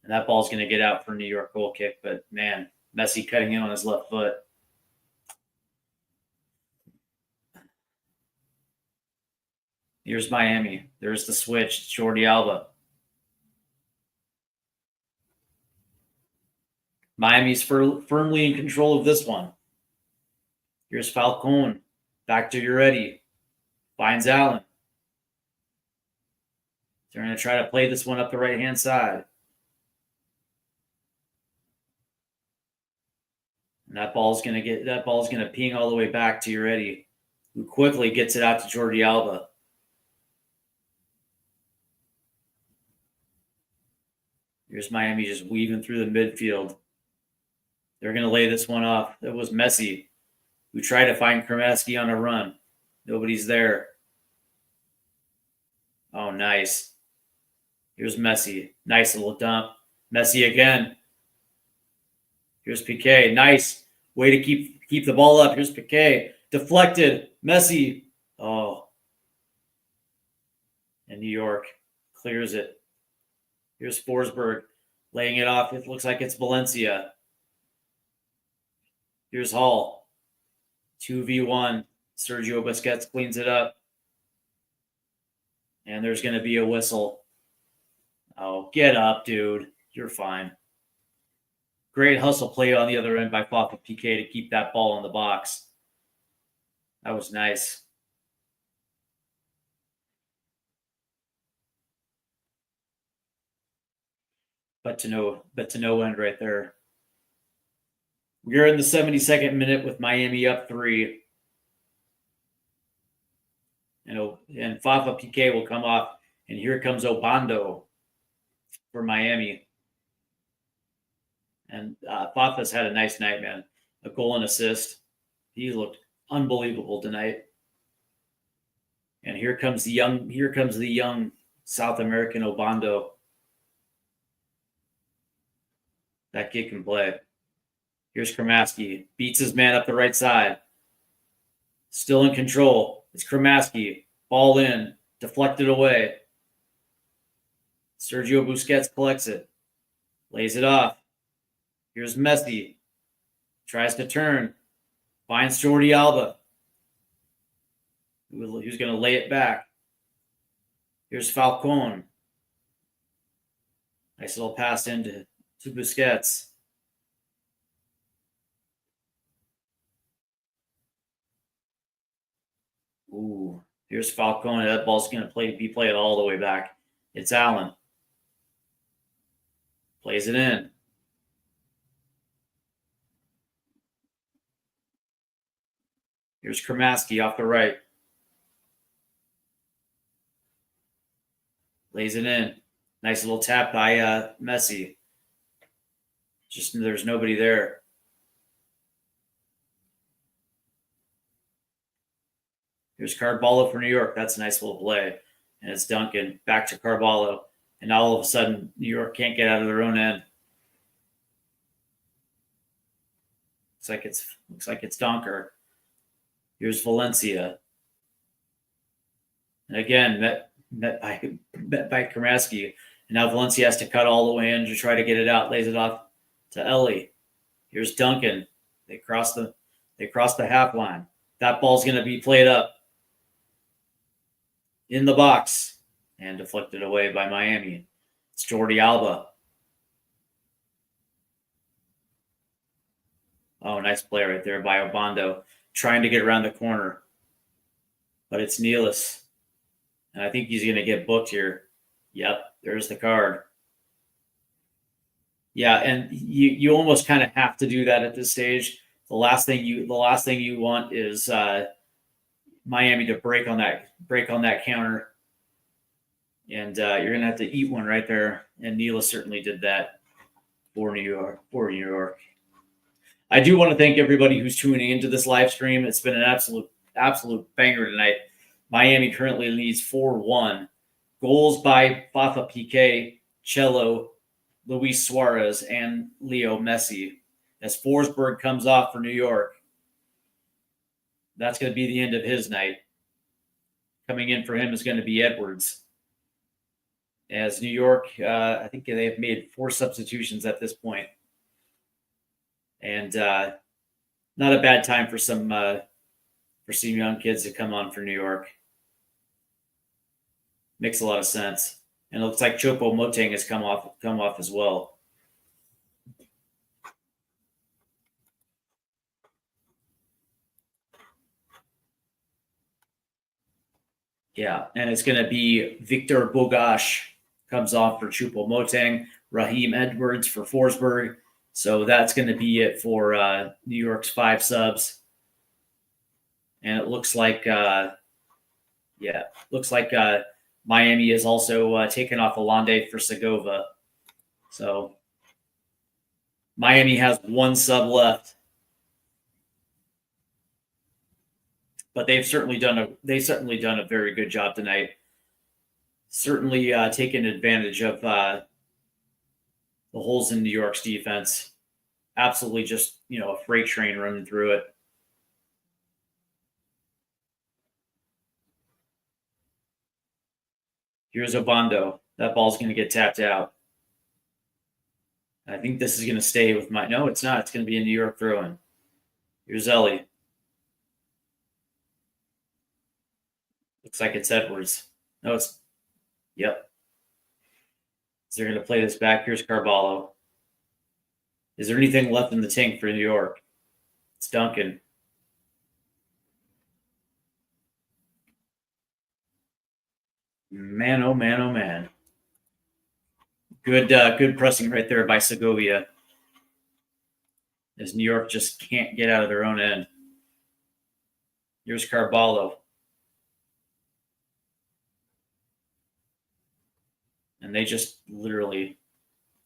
And that ball's going to get out for a New York goal kick. But, man, Messi cutting in on his left foot. Here's Miami. There's the switch. It's Jordi Alba. Miami's firmly in control of this one. Here's Falcone. Back to Uretti. Finds Allen. They're going to try to play this one up the right-hand side. And that ball's going to ping all the way back to Uretti, who quickly gets it out to Jordi Alba. Here's Miami just weaving through the midfield. They're going to lay this one off. It was Messi, who tried to find Kramaski on a run. Nobody's there. Oh, nice. Here's Messi. Nice little dump. Messi again. Here's Piqué. Nice way to keep the ball up. Here's Piqué. Deflected. Messi. Oh. And New York clears it. Here's Forsberg laying it off. It looks like it's Valencia. Here's Hall. 2v1. Sergio Busquets cleans it up. And there's going to be a whistle. Oh, get up, dude. You're fine. Great hustle play on the other end by Fafa Piqué to keep that ball in the box. That was nice. But to no end right there. We're in the 72nd minute with Miami up 3. And Fafa Piqué will come off, and here comes Obando for Miami. And Fafa's had a nice night, man. A goal and assist. He looked unbelievable tonight. And here comes the young South American Obando. That kid can play. Here's Kramaski. Beats his man up the right side. Still in control. It's Kramaski. Ball in. Deflected away. Sergio Busquets collects it. Lays it off. Here's Messi. Tries to turn. Finds Jordi Alba. Who's going to lay it back. Here's Falcon. Nice little pass into Busquets. Ooh, here's Falcone. That ball's going to be played all the way back. It's Allen. Plays it in. Here's Kramaski off the right. Lays it in. Nice little tap by Messi. Just there's nobody there. Here's Carvalho for New York. That's a nice little play. And it's Duncan back to Carvalho. And now all of a sudden, New York can't get out of their own end. Looks like it's Donker. Here's Valencia. And again, met by Kramaski. And now Valencia has to cut all the way in to try to get it out. Lays it off to Ellie. Here's Duncan. They cross the half line. That ball's going to be played up in the box and deflected away by Miami. It's Jordi Alba. Oh, nice play right there by Obando, trying to get around the corner. But it's Nealis. And I think he's going to get booked here. Yep, there's the card. Yeah, and you almost kind of have to do that at this stage. The last thing you want is Miami to break on that counter, and you're gonna have to eat one right there. And Nealis certainly did that for New York. I do want to thank everybody who's tuning into this live stream. It's been an absolute banger tonight. Miami currently leads 4-1. Goals by Fafa Piqué, Cello, Luis Suarez, and Leo Messi. As Forsberg comes off for New York, that's going to be the end of his night. Coming in for him is going to be Edwards. As New York, I think they've made 4 substitutions at this point. And not a bad time for some young kids to come on for New York. Makes a lot of sense. And it looks like Chopo Moteng has come off as well. Yeah, and it's going to be Victor Bogash comes off for Chopo Moteng, Raheem Edwards for Forsberg. So that's going to be it for New York's 5 subs. And it looks like, Miami is also taken off Alande for Segova. So Miami has 1 sub left. But they've certainly done a very good job tonight. Certainly taken advantage of the holes in New York's defense. Absolutely just, a freight train running through it. Here's Obando. That ball's going to get tapped out. I think this is going to stay with my... No, it's not. It's going to be a New York throw-in. Here's Ellie. Looks like it's Edwards. No, it's... Yep. So they're going to play this back. Here's Carvalho. Is there anything left in the tank for New York? It's Duncan. Man, oh man, oh man. Good pressing right there by Segovia. As New York just can't get out of their own end. Here's Carvalho. And they just literally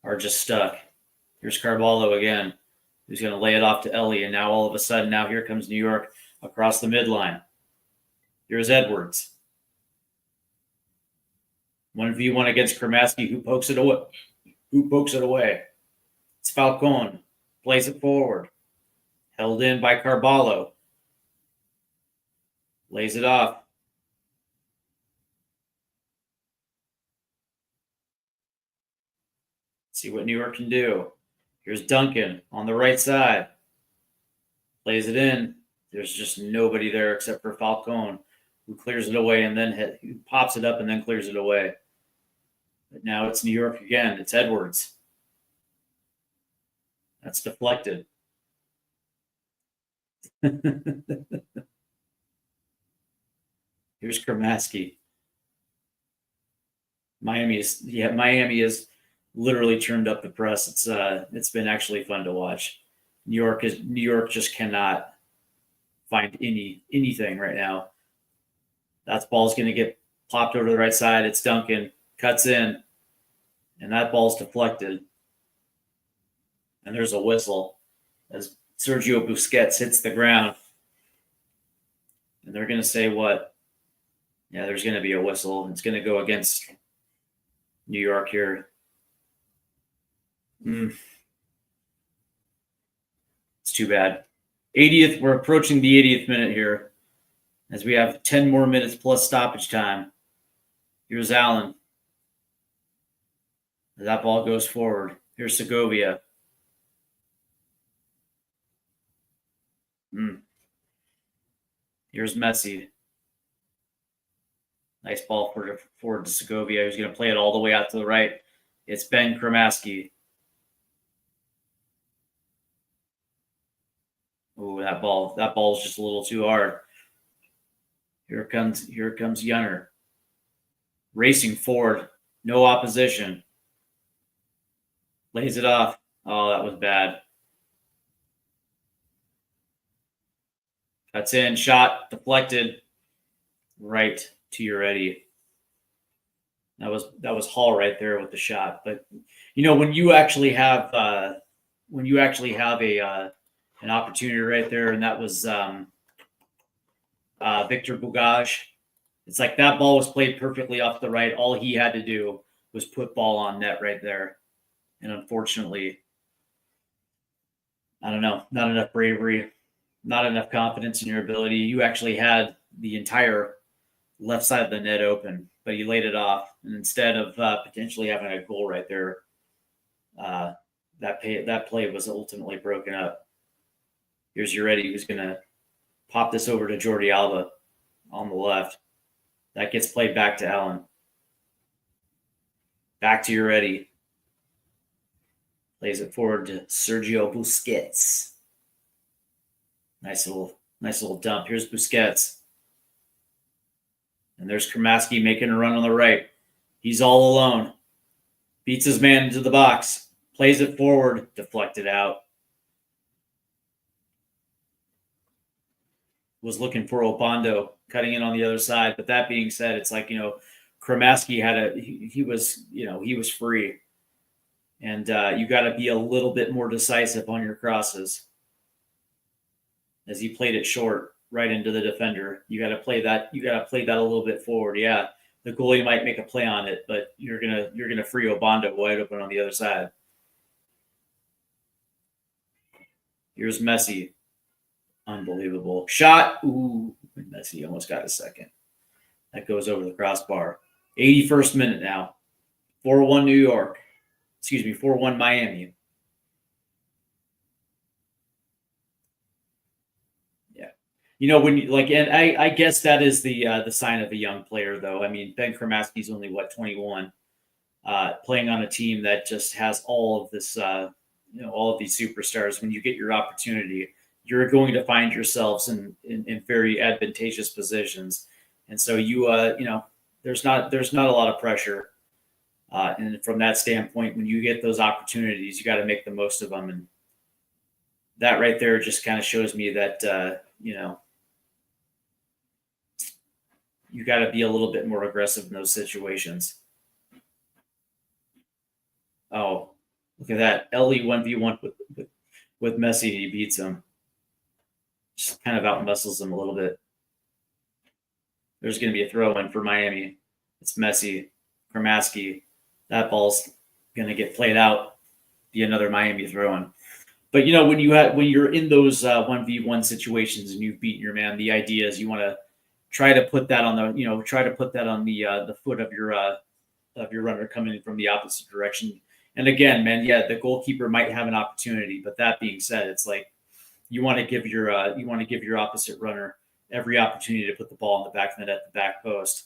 are just stuck. Here's Carvalho again, who's going to lay it off to Ellie. And now all of a sudden, now here comes New York across the midline. Here's Edwards. 1v1 against Kremaski, who pokes it away. It's Falcone. Plays it forward. Held in by Carvalho. Lays it off. See what New York can do. Here's Duncan on the right side. Plays it in. There's just nobody there except for Falcone, who clears it away and then pops it up and then clears it away. But now it's New York again. It's Edwards. That's deflected. Here's Kremaski. Miami is literally turned up the press. It's been actually fun to watch. New York just cannot find anything right now. That ball's going to get popped over to the right side. It's Duncan, cuts in, and that ball's deflected. And there's a whistle as Sergio Busquets hits the ground. And they're going to say what? Yeah, there's going to be a whistle. It's going to go against New York here. It's too bad. 80th, we're approaching the 80th minute here as we have 10 more minutes plus stoppage time. Here's Allen. That ball goes forward. Here's Segovia. Here's Messi. Nice ball forward to Segovia, who's going to play it all the way out to the right. It's Ben Kremaski. Oh, that ball's just a little too hard. Here comes Yunner. Racing forward. No opposition. Lays it off. Oh, that was bad. Cuts in, shot, deflected, right to Uretti. That was Hall right there with the shot. But when you actually have an opportunity right there, and that was Victor Bugaj. It's like that ball was played perfectly off the right. All he had to do was put ball on net right there. And unfortunately, I don't know, not enough bravery. Not enough confidence in your ability. You actually had the entire left side of the net open, but you laid it off. And instead of potentially having a goal right there, that play was ultimately broken up. Here's Uretti, who's going to pop this over to Jordi Alba on the left. That gets played back to Allen. Back to Uretti. Plays it forward to Sergio Busquets. Nice little dump. Here's Busquets. And there's Kremaski making a run on the right. He's all alone. Beats his man into the box. Plays it forward. Deflected out. Was looking for Obando cutting in on the other side. But that being said, it's like, Kremaski he was free. And you got to be a little bit more decisive on your crosses. As he played it short right into the defender. You got to play that a little bit forward. Yeah, the goalie might make a play on it, but you're gonna free Obando wide open on the other side. Here's Messi. Unbelievable shot. Ooh, Messi almost got a second. That goes over the crossbar. 81st minute now. 4-1 New York. Excuse me, 4-1 Miami. Yeah. You know, when you like, and I guess that is the sign of a young player, though. I mean, Ben Kremasky's only what, 21, playing on a team that just has all of this, all of these superstars. When you get your opportunity, you're going to find yourselves in very advantageous positions, and so there's not a lot of pressure. And from that standpoint, when you get those opportunities, you got to make the most of them. And that right there just kind of shows me that, you got to be a little bit more aggressive in those situations. Oh, look at that. Ellie 1v1 with Messi. He beats him. Just kind of out muscles him a little bit. There's going to be a throw in for Miami. It's Messi, Kremasky. That ball's going to get played out. Be another Miami throw in. But when you're in those 1v1 situations and you've beaten your man, the idea is you want to try to put that on the foot of your runner coming from the opposite direction. And again, man, yeah, the goalkeeper might have an opportunity, but that being said, it's like you want to give your opposite runner every opportunity to put the ball in the back of the net, at the back post.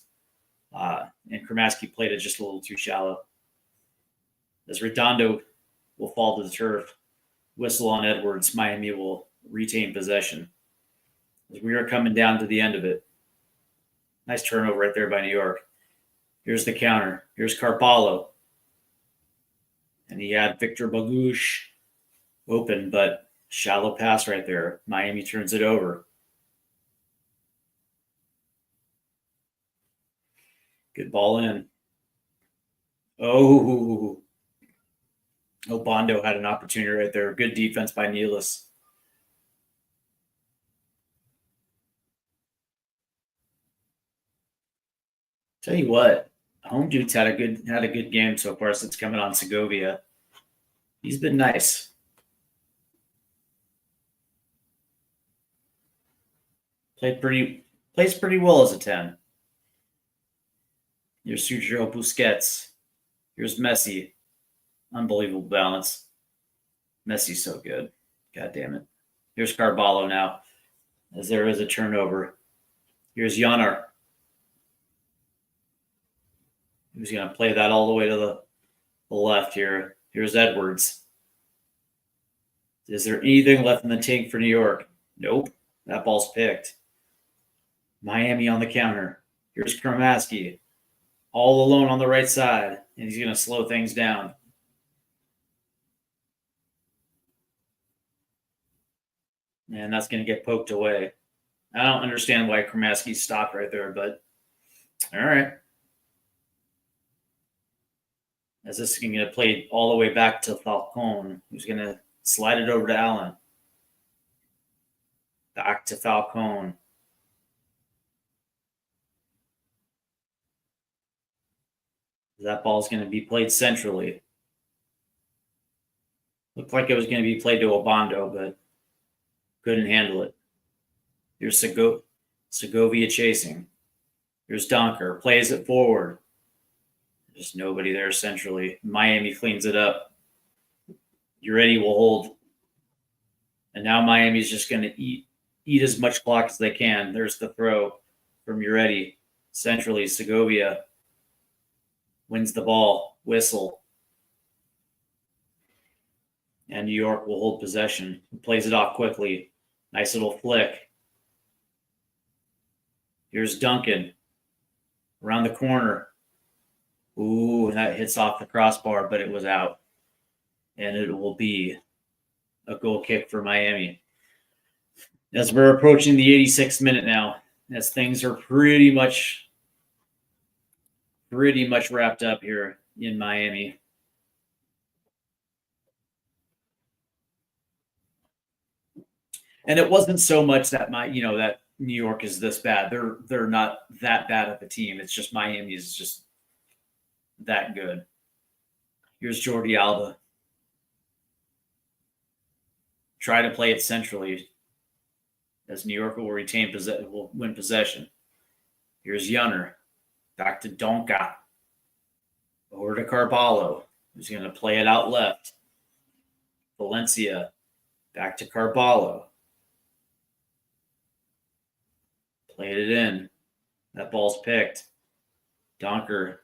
And Kremasky played it just a little too shallow. As Redondo will fall to the turf, whistle on Edwards, Miami will retain possession. As we are coming down to the end of it. Nice turnover right there by New York. Here's the counter. Here's Carvalho. And he had Victor Bagush open, but shallow pass right there. Miami turns it over. Good ball in. Oh, Bondo had an opportunity right there. Good defense by Nealis. Tell you what, Home Dudes had a good game so far since coming on Segovia. He's been nice. Plays pretty well as a 10. Here's Sergio Busquets. Here's Messi. Unbelievable balance. Messi's so good. God damn it. Here's Carvalho now, as there is a turnover. Here's Yanar. Who's going to play that all the way to the left here. Here's Edwards. Is there anything left in the tank for New York? Nope. That ball's picked. Miami on the counter. Here's Kremasky. All alone on the right side. And he's going to slow things down. And that's going to get poked away. I don't understand why Kremasky stopped right there, but all right. As this is going to play all the way back to Falcone, who's going to slide it over to Allen. Back to Falcone. That ball's going to be played centrally. Looked like it was going to be played to Obando, but couldn't handle it. Here's Segovia chasing. Here's Donker. Plays it forward. There's nobody there centrally. Miami cleans it up. Uredi will hold. And now Miami's just going to eat as much clock as they can. There's the throw from Uredi. Centrally, Segovia wins the ball. Whistle. And New York will hold possession. Plays it off quickly. Nice little flick. Here's Duncan. Around the corner. Ooh, that hits off the crossbar, but it was out. And it will be a goal kick for Miami. As we're approaching the 86th minute now, as things are pretty much wrapped up here in Miami. And it wasn't so much that that New York is this bad. They're not that bad of a team. It's just Miami is just that good. Here's Jordi Alba. Try to play it centrally, as New York will win possession. Here's Yunner. Back to Donka. Over to Carballo, who's going to play it out left. Valencia. Back to Carballo. Played it in. That ball's picked. Donker.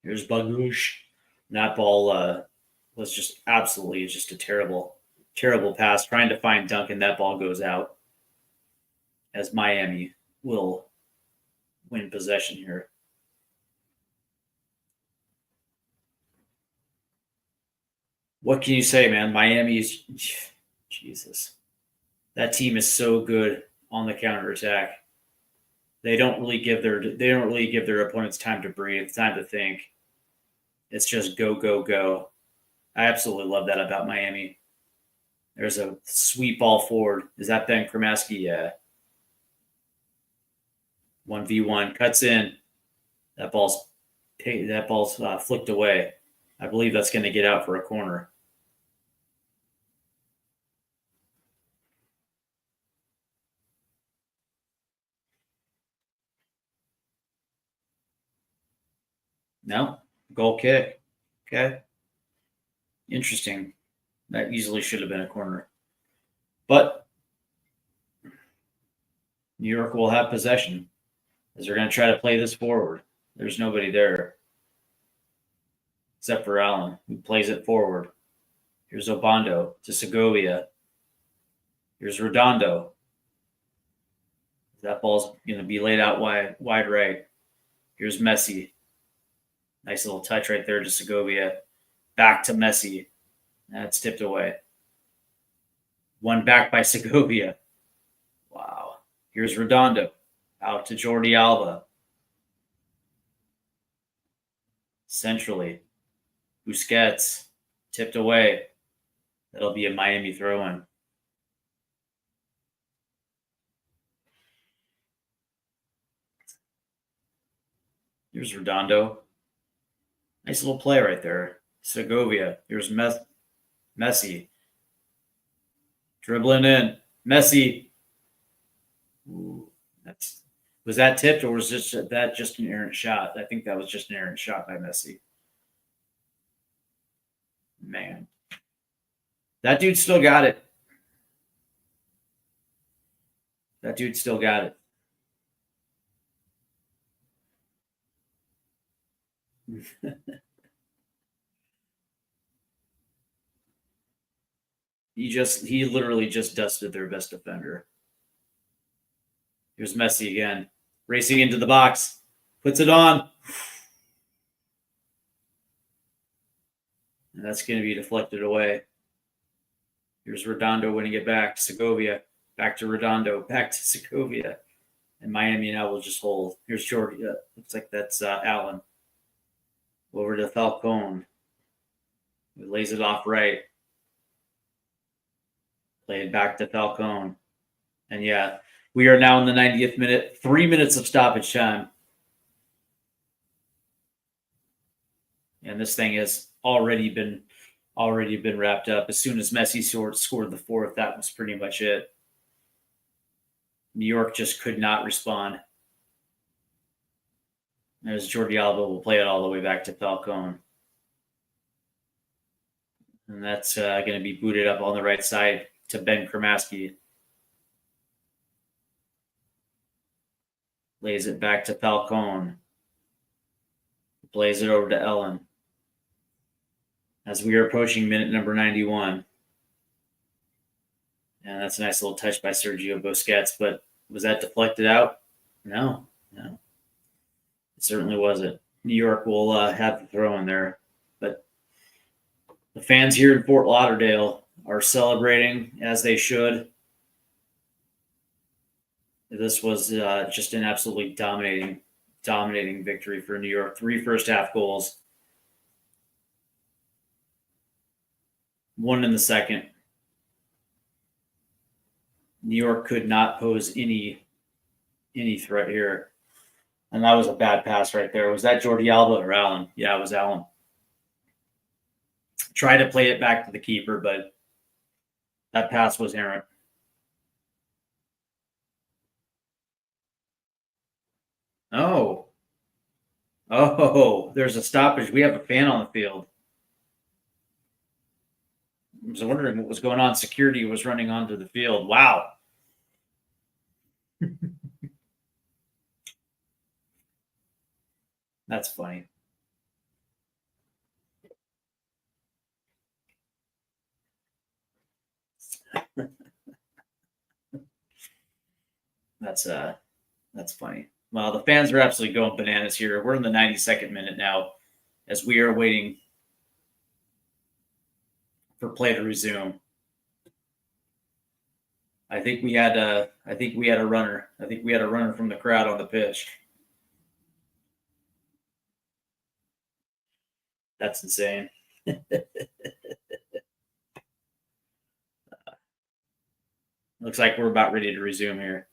Here's Bagouche. That ball was just absolutely just a terrible, terrible pass. Trying to find Duncan. That ball goes out as Miami will win possession here. What can you say, man? Miami's Jesus. That team is so good on the counterattack. They don't really give their opponents time to breathe, time to think. It's just go, go, go. I absolutely love that about Miami. There's a sweet ball forward. Is that Ben Kremaski? Yeah. 1v1 cuts in. That ball's flicked away. I believe that's going to get out for a corner. No, goal kick. Okay. Interesting. That easily should have been a corner. But New York will have possession as they're going to try to play this forward. There's nobody there except for Allen, who plays it forward. Here's Obando to Segovia. Here's Redondo. That ball's going to be laid out wide right. Here's Messi. Nice little touch right there to Segovia. Back to Messi. That's tipped away. One back by Segovia. Wow. Here's Redondo. Out to Jordi Alba. Centrally. Busquets. Tipped away. That'll be a Miami throw-in. Here's Redondo. Nice little play right there. Segovia. Here's Messi. Dribbling in. Messi. Ooh, was that tipped, or was that just an errant shot? I think that was just an errant shot by Messi. Man. That dude still got it. That dude still got it. He literally just dusted their best defender. Here's Messi again, racing into the box, puts it on. And that's going to be deflected away. Here's Redondo winning it back. Segovia, back to Redondo, back to Segovia. And Miami now will just hold. Here's Jordi. Looks like that's Allen. Over to Falcone. He lays it off right. Played back to Falcone. And yeah, we are now in the 90th minute. 3 minutes of stoppage time. And this thing has already been wrapped up. As soon as Messi scored the fourth, that was pretty much it. New York just could not respond. As Jordi Alba will play it all the way back to Falcone. And that's going to be booted up on the right side to Ben Kremaski. Lays it back to Falcone. Plays it over to Ellen. As we are approaching minute number 91. And that's a nice little touch by Sergio Busquets. But was that deflected out? No. It certainly wasn't. New York will have the throw in there. But the fans here in Fort Lauderdale are celebrating as they should. This was just an absolutely dominating victory for New York. 3 first-half goals. 1 in the second. New York could not pose any threat here. And that was a bad pass right there. Was that Jordi Alba or Allen? Yeah, it was Allen. Tried to play it back to the keeper, but that pass was errant. Oh, there's a stoppage. We have a fan on the field. I was wondering what was going on. Security was running onto the field. Wow. That's funny. That's funny. Well, the fans are absolutely going bananas here. We're in the 92nd minute now as we are waiting for play to resume. I think we had a runner. I think we had a runner from the crowd on the pitch. That's insane. Looks like we're about ready to resume here.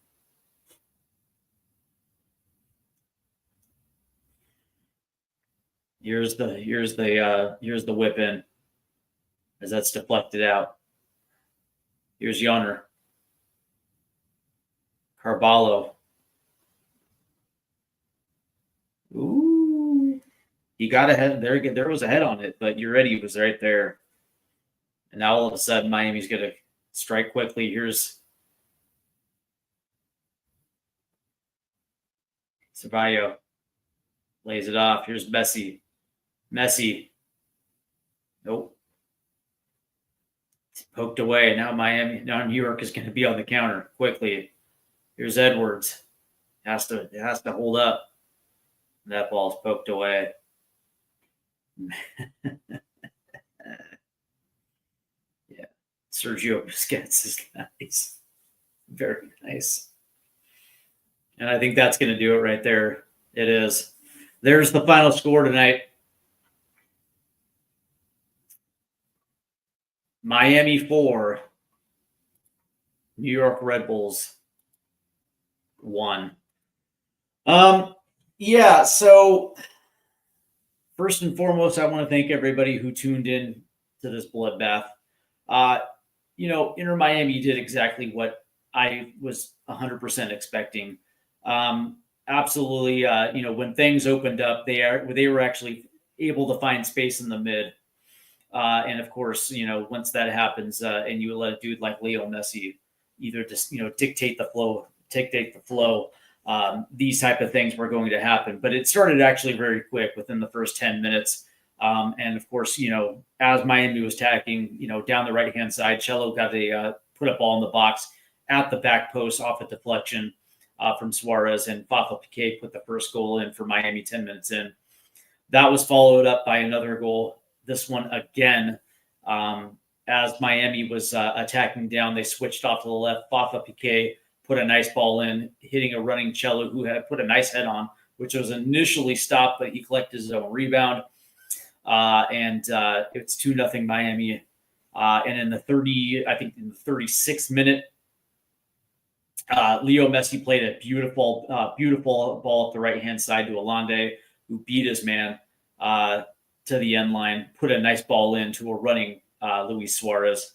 Here's the whip in as that's deflected out. Here's Yonner. Carvalho. Ooh. He got ahead. There was a head on it, but Uredi was right there. And now all of a sudden Miami's gonna strike quickly. Here's Ceballo. Lays it off. Here's Messi. Nope. It's poked away. Now New York is going to be on the counter quickly. Here's Edwards. It has to hold up. That ball's poked away. Yeah. Sergio Busquets is nice. Very nice. And I think that's going to do it right there. It is. There's the final score tonight. Miami 4, New York Red Bulls 1. Yeah, so first and foremost, I want to thank everybody who tuned in to this bloodbath. Inter Miami did exactly what I was 100% expecting. Absolutely, when things opened up, they were actually able to find space in the mid. And of course, once that happens, and you let a dude like Leo Messi either just dictate the flow, these type of things were going to happen. But it started actually very quick within the first 10 minutes. And of course, as Miami was attacking, down the right hand side, Cello got a put a ball in the box at the back post off a deflection from Suarez, and Fafa Piqué put the first goal in for Miami 10 minutes in. That was followed up by another goal. This one again, as Miami was attacking down, they switched off to the left. Fafa Piqué put a nice ball in, hitting a running Cello who had put a nice head on, which was initially stopped, but he collected his own rebound. And it's 2-0 Miami. And in the 36th minute, Leo Messi played a beautiful ball up the right-hand side to Alande, who beat his man to the end line, put a nice ball in to a running Luis Suarez,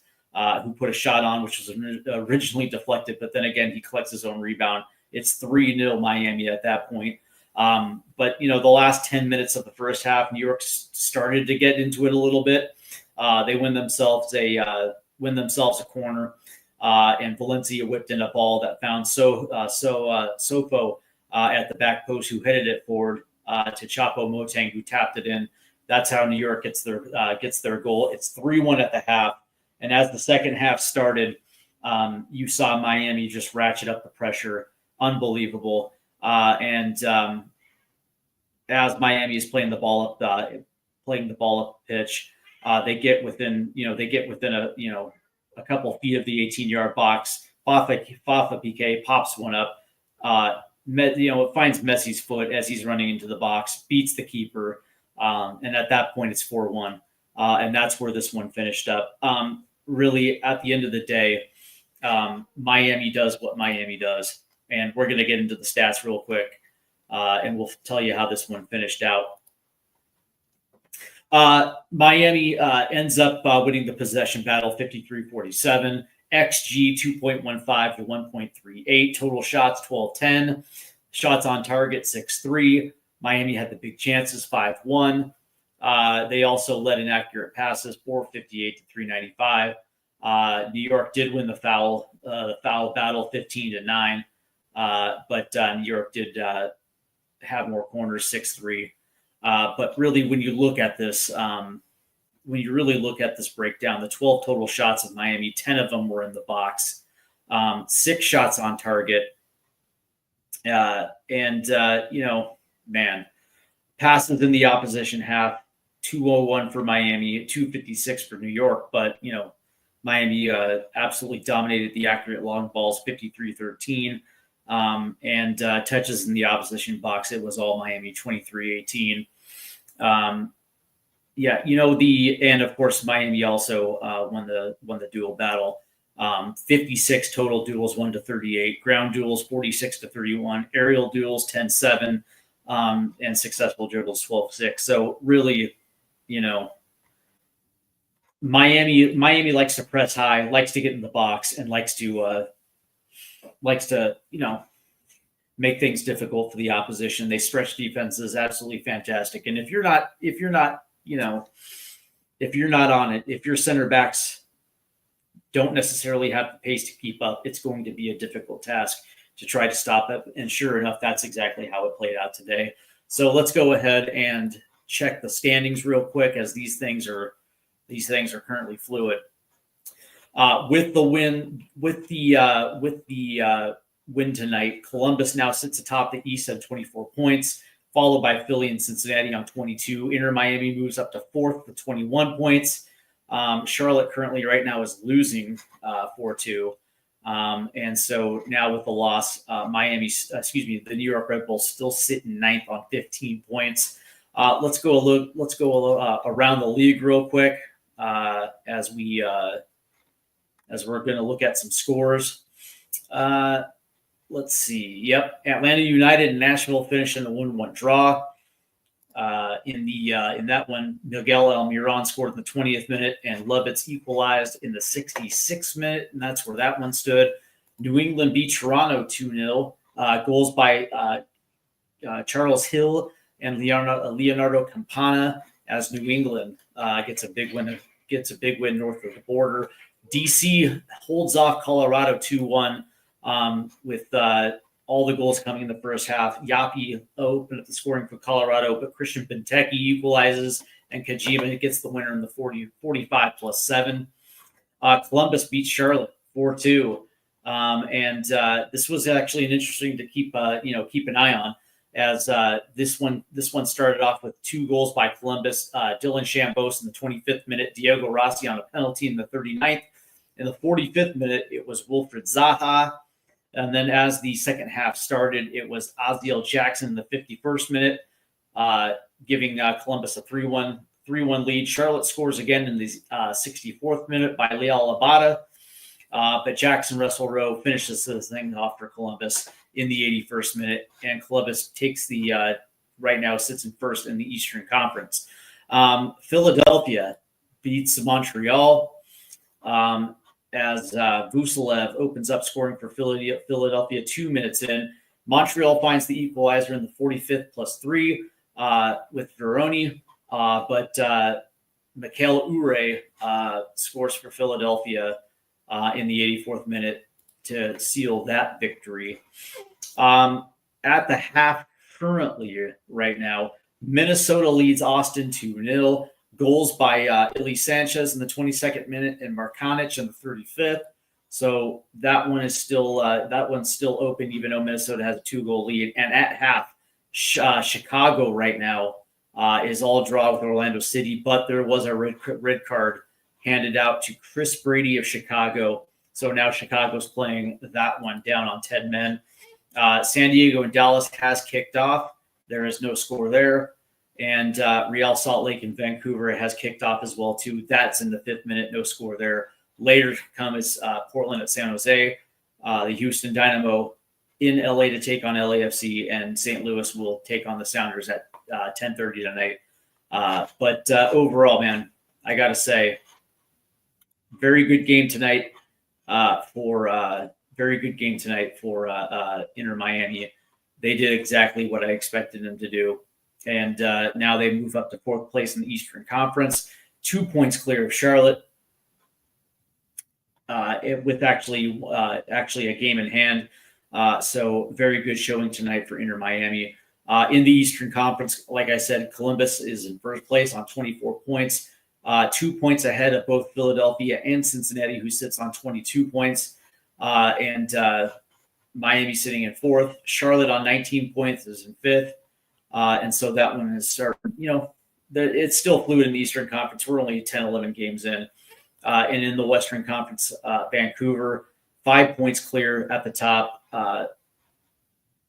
who put a shot on, which was originally deflected, but then again, he collects his own rebound. It's 3-0 Miami at that point. But the last 10 minutes of the first half, New York started to get into it a little bit. They win themselves a corner, and Valencia whipped in a ball that found Sofo at the back post, who headed it forward to Chapo Moteng, who tapped it in. That's how New York gets their goal. It's 3-1 at the half, and as the second half started, you saw Miami just ratchet up the pressure, unbelievable. And as Miami is playing the ball up pitch, they get within a couple feet of the 18-yard box. Fafa Piqué pops one up. It finds Messi's foot as he's running into the box, beats the keeper, and at that point it's 4-1, and that's where this one finished up. Really, at the end of the day, Miami does what Miami does. And we're going to get into the stats real quick, and we'll tell you how this one finished out. Miami ends up winning the possession battle 53-47. XG 2.15 to 1.38. Total shots 12-10. Shots on target 6-3. Miami had the big chances, 5-1. They also led in accurate passes, 458 to 395. New York did win the foul battle, 15-9. But New York did have more corners, 6-3. But really, when you look at this, breakdown, the 12 total shots of Miami, 10 of them were in the box, 6 shots on target. Man, passes in the opposition half, 201 for Miami, 256 for New York. But, Miami absolutely dominated the accurate long balls, 53-13. And touches in the opposition box, it was all Miami, 23-18. And of course, Miami also won the duel battle. 56 total duels, 1-38. Ground duels, 46-31. Aerial duels, 10-7. And successful dribbles, 12-6. So really, Miami likes to press high, likes to get in the box, and likes to make things difficult for the opposition. They stretch defenses, absolutely fantastic. And if you're not on it, if your center backs don't necessarily have the pace to keep up, it's going to be a difficult task to try to stop it. And sure enough, that's exactly how it played out today. So let's go ahead and check the standings real quick, as these things are currently fluid. With the win tonight, Columbus now sits atop the East at 24 points, followed by Philly and Cincinnati on 22. Inter Miami moves up to 4th with 21 points. Charlotte currently right now is losing 4-2. And so now with the loss, the New York Red Bulls still sitting 9th on 15 points. Let's go around the league real quick as we're going to look at some scores. Let's see. Yep, Atlanta United and Nashville finished in a 1-1 draw. In that one, Miguel Almiron scored in the 20th minute, and Lovitz equalized in the 66th minute, and that's where that one stood. New England beat Toronto 2-0. Goals by Charles Hill and Leonardo Campana, as New England gets a big win north of the border. DC holds off Colorado 2-1 with all the goals coming in the first half. Yapi opened up the scoring for Colorado, but Christian Benteke equalizes, and Kajima gets the winner in the 45 plus 7. Columbus beat Charlotte 4-2. This was actually an interesting to keep an eye on, as this one started off with 2 goals by Columbus. Dylan Chambos in the 25th minute, Diego Rossi on a penalty in the 39th. In the 45th minute, it was Wilfred Zaha. And then as the second half started, it was Aziel Jackson in the 51st minute, giving Columbus a 3-1 lead. Charlotte scores again in the 64th minute by Leal Abada. But Jackson Russell Rowe finishes this thing off for Columbus in the 81st minute. And Columbus takes right now sits in first in the Eastern Conference. Philadelphia beats Montreal. As Vucelev opens up scoring for Philadelphia 2 minutes in. Montreal finds the equalizer in the 45th plus 3 with Veroni, but Mikhail Ure scores for Philadelphia in the 84th minute to seal that victory. At the half currently right now, Minnesota leads Austin 2-0. Goals by Ili Sanchez in the 22nd minute and Markanic in the 35th. So that one's still open, even though Minnesota has a 2-goal lead. And at half, Chicago right now is all draw with Orlando City, but there was a red card handed out to Chris Brady of Chicago. So now Chicago's playing that one down on 10 men. San Diego and Dallas has kicked off. There is no score there. And Real Salt Lake and Vancouver has kicked off as well, too. That's in the 5th minute, no score there. Later comes Portland at San Jose, the Houston Dynamo in LA to take on LAFC, and St. Louis will take on the Sounders at 10:30 tonight. But overall, man, I got to say, very good game tonight for Inter Miami. They did exactly what I expected them to do. And now they move up to 4th place in the Eastern Conference, 2 points clear of Charlotte, with actually a game in hand. So very good showing tonight for Inter Miami. In the Eastern Conference, like I said, Columbus is in 1st place on 24 points, 2 points ahead of both Philadelphia and Cincinnati, who sits on 22 points. And Miami sitting in 4th. Charlotte on 19 points is in 5th. And so that one is starting, it's still fluid in the Eastern Conference. We're only 10, 11 games in. And in the Western Conference, Vancouver, 5 points clear at the top.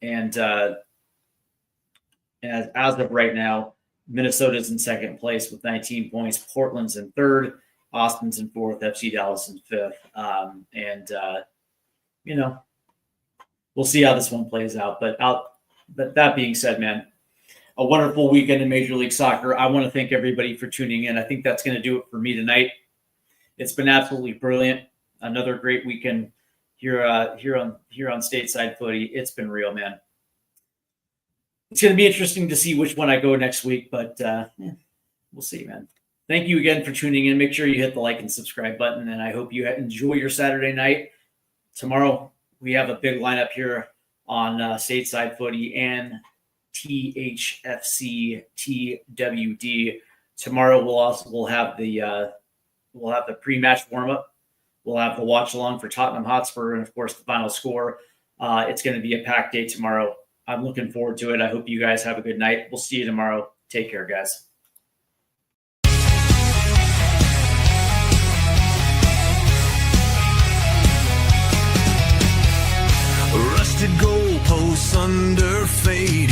And as of right now, Minnesota's in 2nd place with 19 points. Portland's in 3rd. Austin's in 4th. FC Dallas in 5th. We'll see how this one plays out. But that being said, man, a wonderful weekend in Major League Soccer. I want to thank everybody for tuning in. I think that's going to do it for me tonight. It's been absolutely brilliant. Another great weekend here on Stateside Footy. It's been real, man. It's going to be interesting to see which one I go next week, but we'll see, man. Thank you again for tuning in. Make sure you hit the like and subscribe button, and I hope you enjoy your Saturday night. Tomorrow, we have a big lineup here on Stateside Footy and THFC TWD. Tomorrow, we'll have the pre-match warm-up. We'll have the watch-along for Tottenham Hotspur, and, of course, the final score. It's going to be a packed day tomorrow. I'm looking forward to it. I hope you guys have a good night. We'll see you tomorrow. Take care, guys. Rusted goalposts under fading